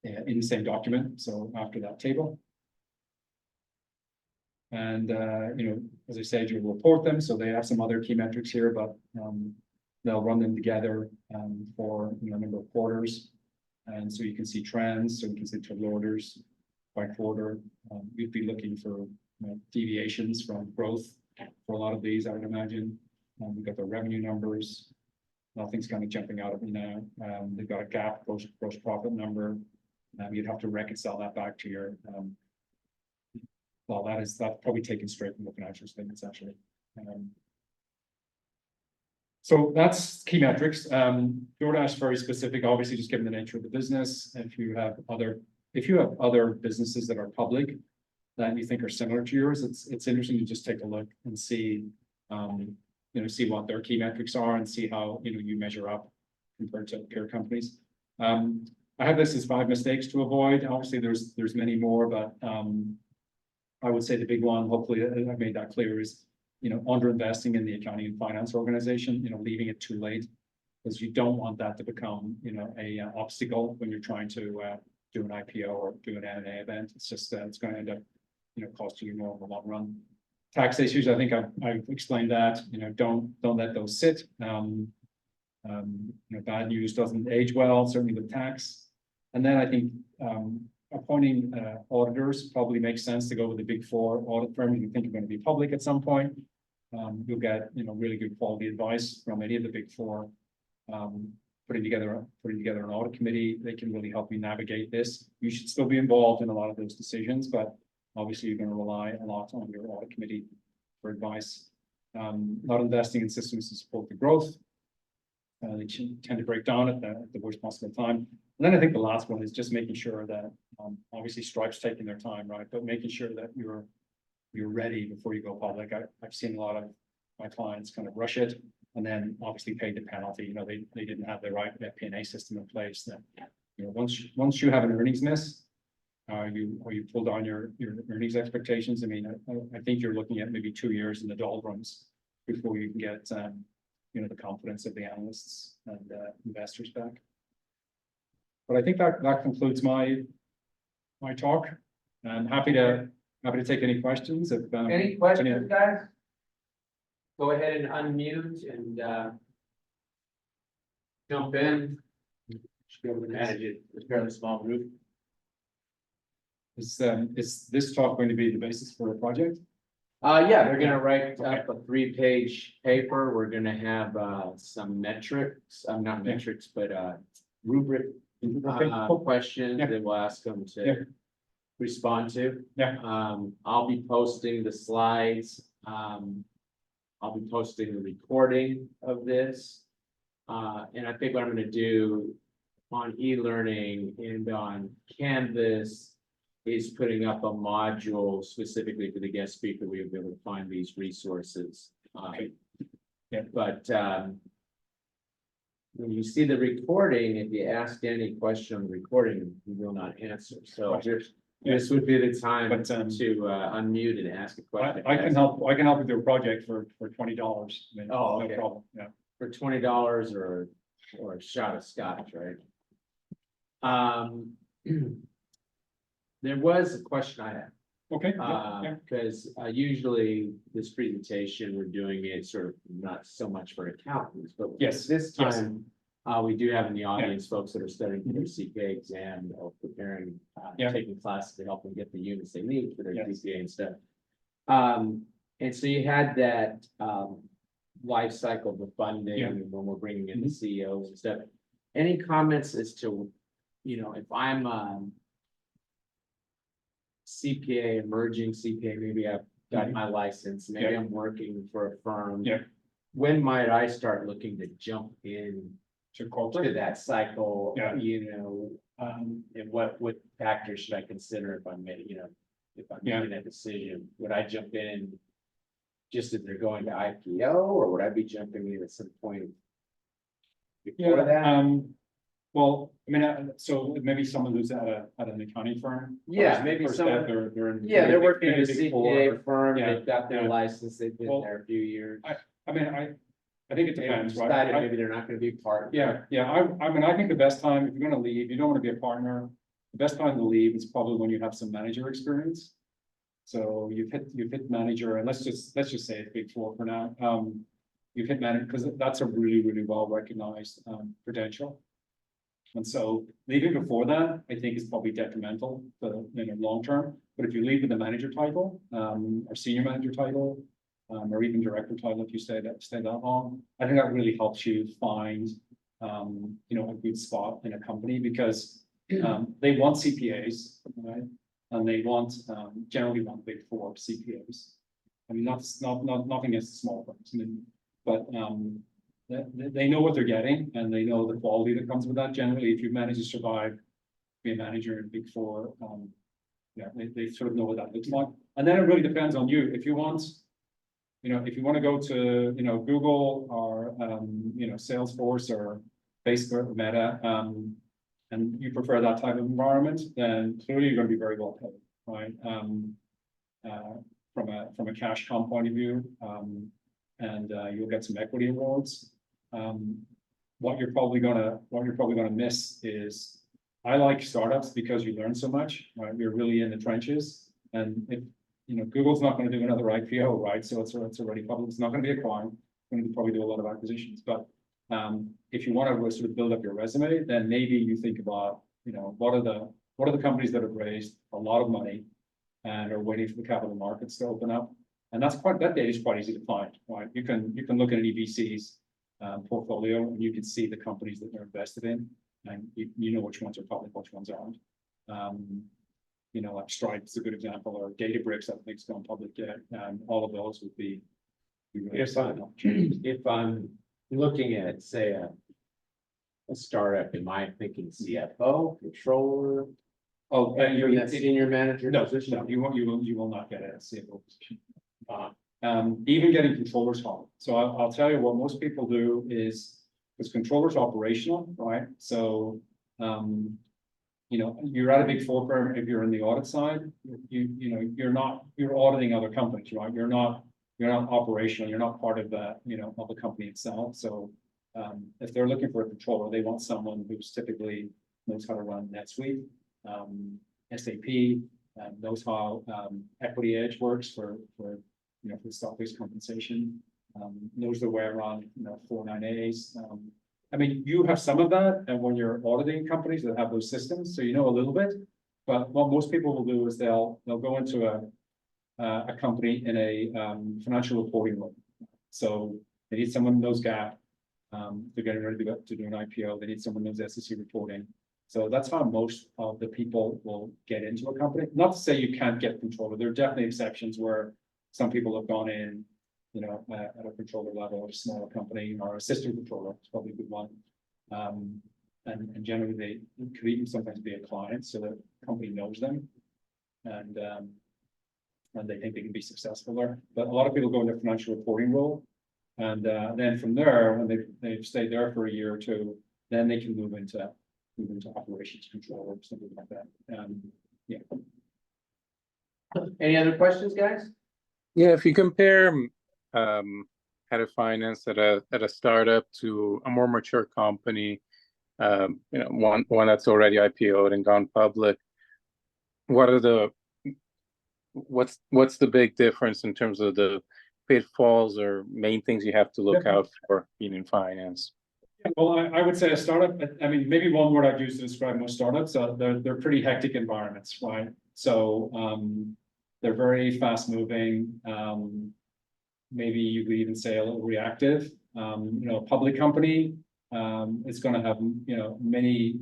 the same document. So after that table. And, you know, as I said, you'll report them. So they have some other key metrics here, but they'll run them together for, you know, a number of quarters. And so you can see trends. So you can see total orders by quarter. We'd be looking for deviations from growth for a lot of these, I would imagine. We've got the revenue numbers. Nothing's kind of jumping out at me now. They've got a GAAP gross profit number. You'd have to reconcile that back to your, well, that's probably taken straight from the financial statements, actually. So that's key metrics. DoorDash is very specific, obviously, just given the nature of the business. If you have other businesses that are public that you think are similar to yours, it's interesting to just take a look and see, you know, see what their key metrics are and see how, you know, you measure up compared to peer companies. I have this as 5 mistakes to avoid. Obviously, there's many more, but I would say the big one, hopefully I made that clear, is, underinvesting in the accounting and finance organization, leaving it too late. Because you don't want that to become, a obstacle when you're trying to do an IPO or do an M&A event. It's just, it's gonna end up, costing you more in the long run. Tax issues, I think I've explained that, don't let those sit. Bad news doesn't age well, certainly with tax. And then I think, appointing auditors probably makes sense to go with the Big Four audit firm. If you think you're going to be public at some point, you'll get, really good quality advice from any of the Big Four. Putting together an audit committee, they can really help you navigate this. You should still be involved in a lot of those decisions, but obviously you're going to rely a lot on your audit committee for advice. Not investing in systems to support the growth. They tend to break down at the worst possible time. And then I think the last one is just making sure that, obviously Stripe's taking their time, right? But making sure that you're ready before you go public. I've seen a lot of my clients kind of rush it and then obviously pay the penalty. They didn't have the right FP&A system in place. That, once you have an earnings miss, you pull down your earnings expectations. I mean, I think you're looking at maybe 2 years in the doldrums before you can get, the confidence of the analysts and investors back. But I think that concludes my talk. I'm happy to take any questions. If Any questions, guys? Go ahead and unmute and jump in. Should be able to manage it. It's a fairly small group. is this talk going to be the basis for a project? Yeah, they're gonna write up a 3-page paper. We're gonna have some metrics, not metrics, but rubric questions that we'll ask them to respond to. I'll be posting the slides. I'll be posting the recording of this. And I think what I'm gonna do on e-learning and on Canvas is putting up a module specifically for the guest speaker. We'll be able to find these resources. But when you see the recording, if you ask any question on the recording, he will not answer. So this would be the time to unmute and ask a question. I can help with your project for $20. I mean, Oh, no okay. problem. Yeah. For $20 or a shot of scotch, right? There was a question I had. Okay. Because usually this presentation, we're doing it sort of not so much for accountants, but Yes, this yes. time, we do have in the audience folks that are studying for their CPA exam or preparing, taking classes to help them get the units they need for their CPA and stuff. And so you had that life cycle of the funding and when we're bringing in the CEOs and stuff. Any comments as to, if I'm CPA, emerging CPA, maybe I've got my license, maybe I'm working for a firm. When might I start looking to jump in to that cycle? And what factors should I consider if I'm making, if I'm making a decision? Would I jump in just if they're going to IPO, or would I be jumping in at some point before that? Well, I mean, so maybe someone who's at an accounting firm. Maybe someone. They're working at a CPA firm. They've got their license. They've been there a few years. I mean, I think it depends, right? Decided maybe they're not gonna be part. I mean, I think the best time, if you're gonna leave, you don't wanna be a partner. The best time to leave is probably when you have some manager experience. So you've hit manager, and let's just say it's Big Four for now. You've hit manager, because that's a really well recognized credential. And so leaving before that, I think is probably detrimental for long term. But if you leave with a manager title, or senior manager title, or even director title, if you stay that long, I think that really helps you find a good spot in a company, because they want CPAs, right? And they generally want Big Four CPAs. I mean, nothing against the small firms, but they know what they're getting, and they know the quality that comes with that. Generally, if you manage to survive, be a manager in Big Four, they sort of know what that looks like. And then it really depends on you. If you want to go to, Google or, Salesforce or Facebook or Meta, and you prefer that type of environment, then clearly you're going to be very well paid, right? from a cash comp point of view, and you'll get some equity awards. What you're probably gonna miss is, I like startups because you learn so much, right? You're really in the trenches, and if, Google's not gonna do another IPO, right? So it's already public, it's not gonna be acquired, going to probably do a lot of acquisitions, but if you want to sort of build up your resume, then maybe you think about, what are the companies that have raised a lot of money and are waiting for the capital markets to open up, and that data is quite easy to find, right? You can look at an EBC's portfolio, and you can see the companies that they're invested in, and you know which ones are public, which ones aren't. Like Stripe's a good example, or Databricks, I think it's gone public yet, and all of those would be. If I'm looking at, say, a startup, am I thinking CFO, controller, Oh, and you're you're that senior manager no, position? no, you will not get a CFO position. Even getting controllers hard. So I'll tell you what most people do is, because controllers operational, right? So, you're at a big four firm. If you're in the audit side, you're auditing other companies, right? You're not operational. You're not part of the, of the company itself. So, if they're looking for a controller, they want someone who's typically knows how to run NetSuite, SAP, knows how Equity Edge works for stock-based compensation, knows their way around 49As. I mean, you have some of that, and when you're auditing companies that have those systems, so you know a little bit. But what most people will do is they'll go into a company in a financial reporting role. So they need someone who knows GAAP. They're getting ready to do an IPO. They need someone who knows SEC reporting. So that's how most of the people will get into a company. Not to say you can't get controller. There are definitely exceptions where some people have gone in, at a controller level of a smaller company, or assistant controller, it's probably a good one. And generally they could even sometimes be a client, so the company knows them. And they think they can be successful there. But a lot of people go into a financial reporting role. And then from there, when they've stayed there for a year or two, then they can move into operations control or something like that. Yeah. Any other questions, guys? Yeah, if you compare head of finance at a startup to a more mature company, one that's already IPO'd and gone public, what's the big difference in terms of the pitfalls or main things you have to look out for being in finance? Well, I would say a startup, I mean, maybe one word I'd use to describe most startups, they're pretty hectic environments, right? So they're very fast moving. Maybe you could even say a little reactive. A public company is going to have many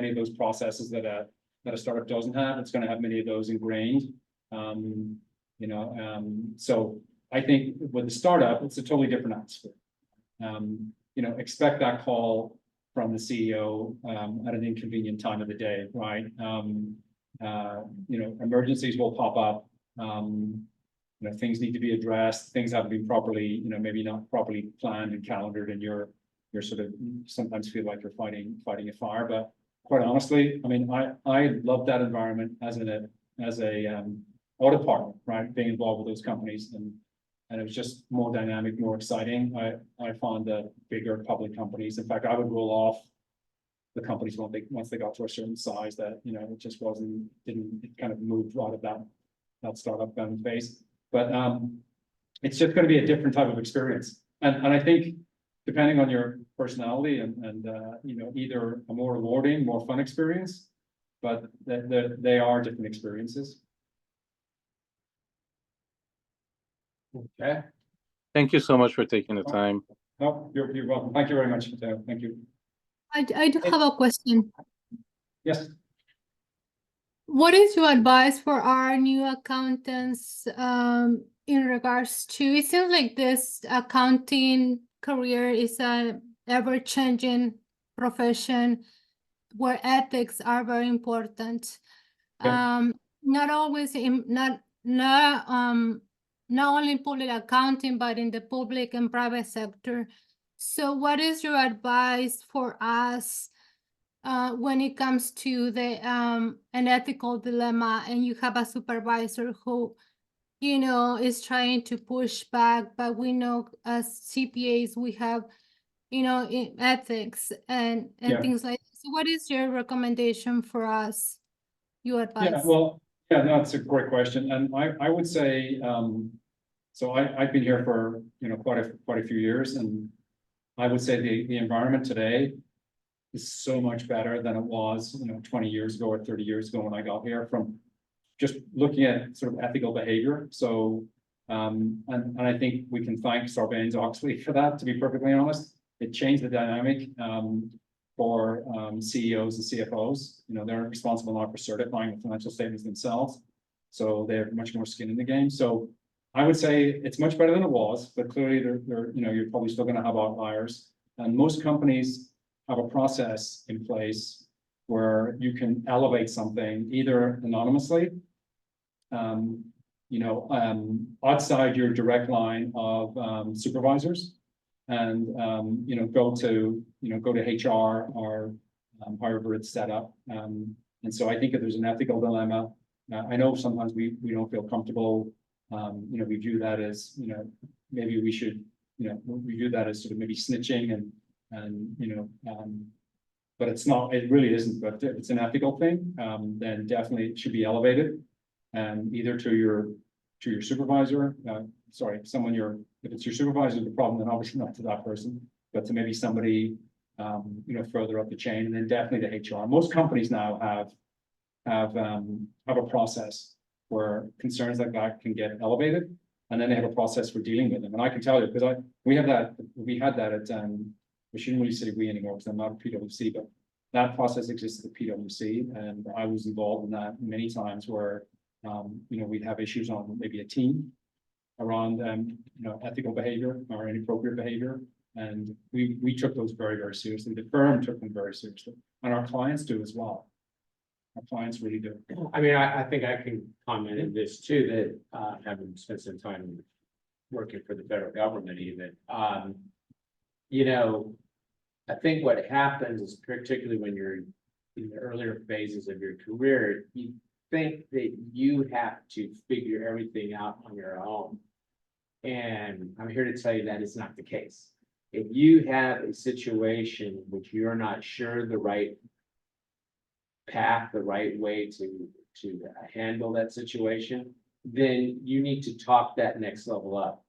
of those processes that a startup doesn't have. It's going to have many of those ingrained. So I think with the startup, it's a totally different atmosphere. Expect that call from the CEO at an inconvenient time of the day, right? Emergencies will pop up. Things need to be addressed. Things haven't been properly, maybe not properly planned and calendared, and you're sort of sometimes feel like you're fighting a fire. But quite honestly, I mean, I love that environment as a audit partner, right? Being involved with those companies, and it was just more dynamic, more exciting. I found that bigger public companies, in fact, I would roll off the companies once they got to a certain size that, it just it kind of moved out of that startup phase. But it's just going to be a different type of experience. And I think depending on your personality and either a more rewarding, more fun experience, but they are different experiences. Okay. Thank you so much for taking the time. No, you're welcome. Thank you very much, Mateo. Thank you. I do have a question. Yes. What is your advice for our new accountants in regards to, it seems like this accounting career is a ever-changing profession where ethics are very important. Yeah. Not always not only in public accounting, but in the public and private sector. So what is your advice for us when it comes to the an ethical dilemma, and you have a supervisor who is trying to push back, but we know as CPAs, we have, ethics and Yeah. things like this. So what is your recommendation for us? Your Yeah, advice? well, yeah, no, that's a great question, and I would say, so I've been here for, quite a few years, and I would say the environment today is so much better than it was, 20 years ago or 30 years ago when I got here, from just looking at sort of ethical behavior. So, and I think we can thank Sarbanes-Oxley for that, to be perfectly honest. It changed the dynamic, for CEOs and CFOs. They're responsible now for certifying the financial statements themselves. So they have much more skin in the game. So I would say it's much better than it was, but clearly you're probably still going to have outliers. And most companies have a process in place where you can elevate something either anonymously, outside your direct line of supervisors, and go to HR or however it's set up. And so I think if there's an ethical dilemma, I know sometimes we don't feel comfortable. We view that as maybe we should we view that as sort of maybe snitching and but it's not. It really isn't. But if it's an ethical thing, then definitely it should be elevated, either to your supervisor. If it's your supervisor, the problem, then obviously not to that person, but to maybe somebody, further up the chain, and then definitely to HR. Most companies now have a process where concerns like that can get elevated, and then they have a process for dealing with them. And I can tell you, because we had that at, we shouldn't really say we anymore because I'm not a PwC, but that process existed at PwC, and I was involved in that many times where, we'd have issues on maybe a team around, ethical behavior or inappropriate behavior. And we took those very, very seriously. The firm took them very seriously, and our clients do as well. Our clients really do. I mean, I think I can comment on this too, that, having spent some time working for the federal government even, I think what happens is, particularly when you're in the earlier phases of your career, you think that you have to figure everything out on your own. And I'm here to tell you that is not the case. If you have a situation in which you're not sure the right path, the right way to handle that situation, then you need to talk that next level up.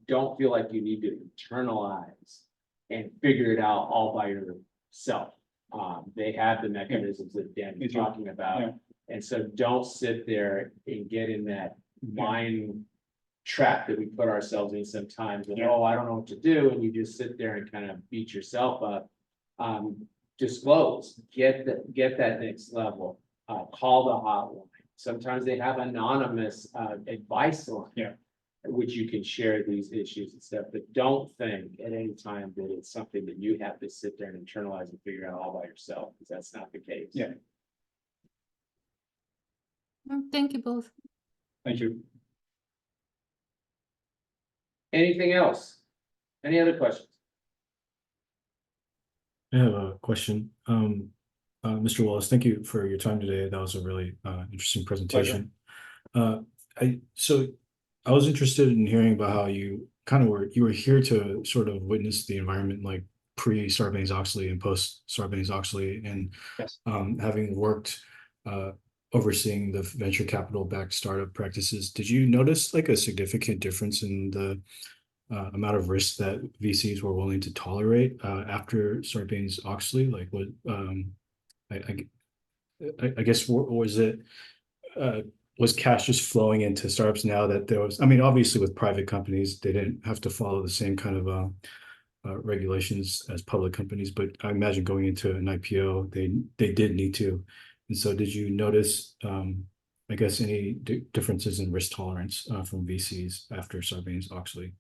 Don't feel like you need to internalize and figure it out all by yourself. They have the mechanisms that Dan was talking about. Yeah. And so don't sit there and get in that mind trap that we put ourselves in sometimes. And, I don't know what to do. And you just sit there and kind of beat yourself up. Disclose, get that next level, call the hotline. Sometimes they have anonymous advice line. Yeah. Which you can share these issues and stuff, but don't think at any time that it's something that you have to sit there and internalize and figure out all by yourself, because that's not the case. Yeah. Thank you both. Thank you. Anything else? Any other questions? I have a question. Mr. Wallace, thank you for your time today. That was a really interesting presentation. I was interested in hearing about how you were here to sort of witness the environment like pre Sarbanes-Oxley and post Sarbanes-Oxley, and Yes. Having worked overseeing the venture capital backed startup practices, did you notice like a significant difference in the amount of risk that VCs were willing to tolerate after Sarbanes-Oxley? Like what I guess was it was cash just flowing into startups now that there was, obviously with private companies, they didn't have to follow the same kind of regulations as public companies, but I imagine going into an IPO, they did need to. And so did you notice, I guess, any differences in risk tolerance from VCs after Sarbanes-Oxley?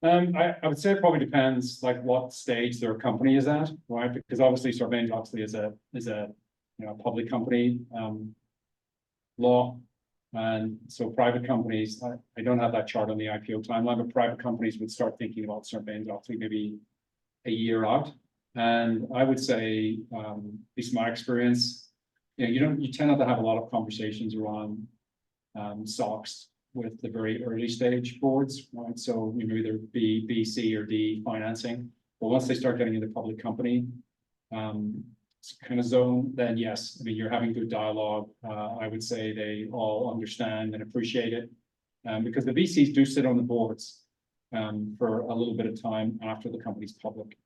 I would say it probably depends like what stage their company is at, right? Because obviously Sarbanes-Oxley is a public company law. And so private companies, I don't have that chart on the IPO timeline, but private companies would start thinking about Sarbanes-Oxley maybe a year out. And I would say, at least my experience, you tend not to have a lot of conversations around SOX with the very early stage boards, right? So you know, either B, C, or D financing. But once they start getting into public company, kind of zone, then yes, I mean, you're having good dialogue. I would say they all understand and appreciate it. Because the VCs do sit on the boards for a little bit of time after the company's public.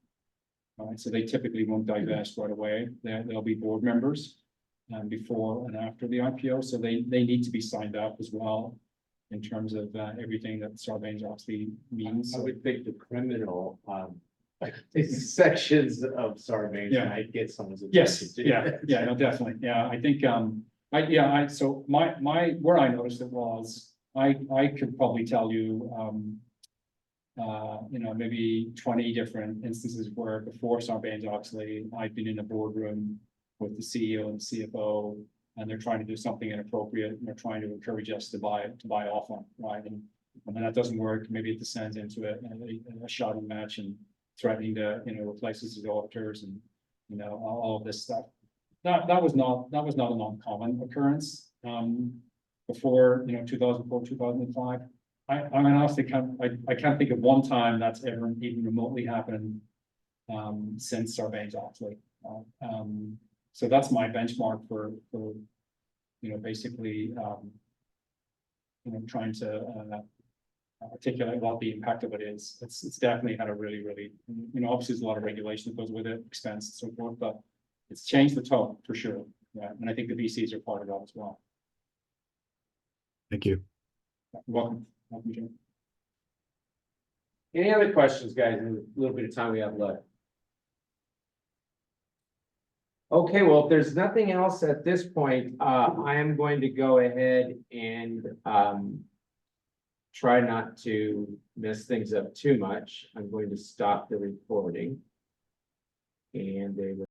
So they typically won't divest right away. They'll be board members before and after the IPO. So they need to be signed up as well in terms of everything that Sarbanes-Oxley means. I would think the criminal, sections of Sarbanes Yeah. might get someone's Yes, attention too. yeah, no, definitely, yeah, I think, so where I noticed it was, I could probably tell you, you know, maybe 20 different instances where before Sarbanes-Oxley, I've been in a boardroom with the CEO and CFO, and they're trying to do something inappropriate, and they're trying to encourage us to buy off on, right? And when that doesn't work, maybe it descends into a shouting match and threatening to, you know, replace us as auditors and, you know, all of this stuff. That was not an uncommon occurrence, before, you know, 2004, 2005. I mean, honestly, I can't think of one time that's ever even remotely happened, since Sarbanes-Oxley. So that's my benchmark for, you know, basically, you know, trying to, articulate what the impact of it is. It's definitely had a really, you know, obviously there's a lot of regulation that goes with it, expense and so forth, but it's changed the tone for sure. Yeah, and I think the VCs are part of that as well. Thank you. Welcome, Jim. Any other questions, guys, in the little bit of time we have left? Okay, well, if there's nothing else at this point, I am going to go ahead and, try not to mess things up too much. I'm going to stop the recording. And they will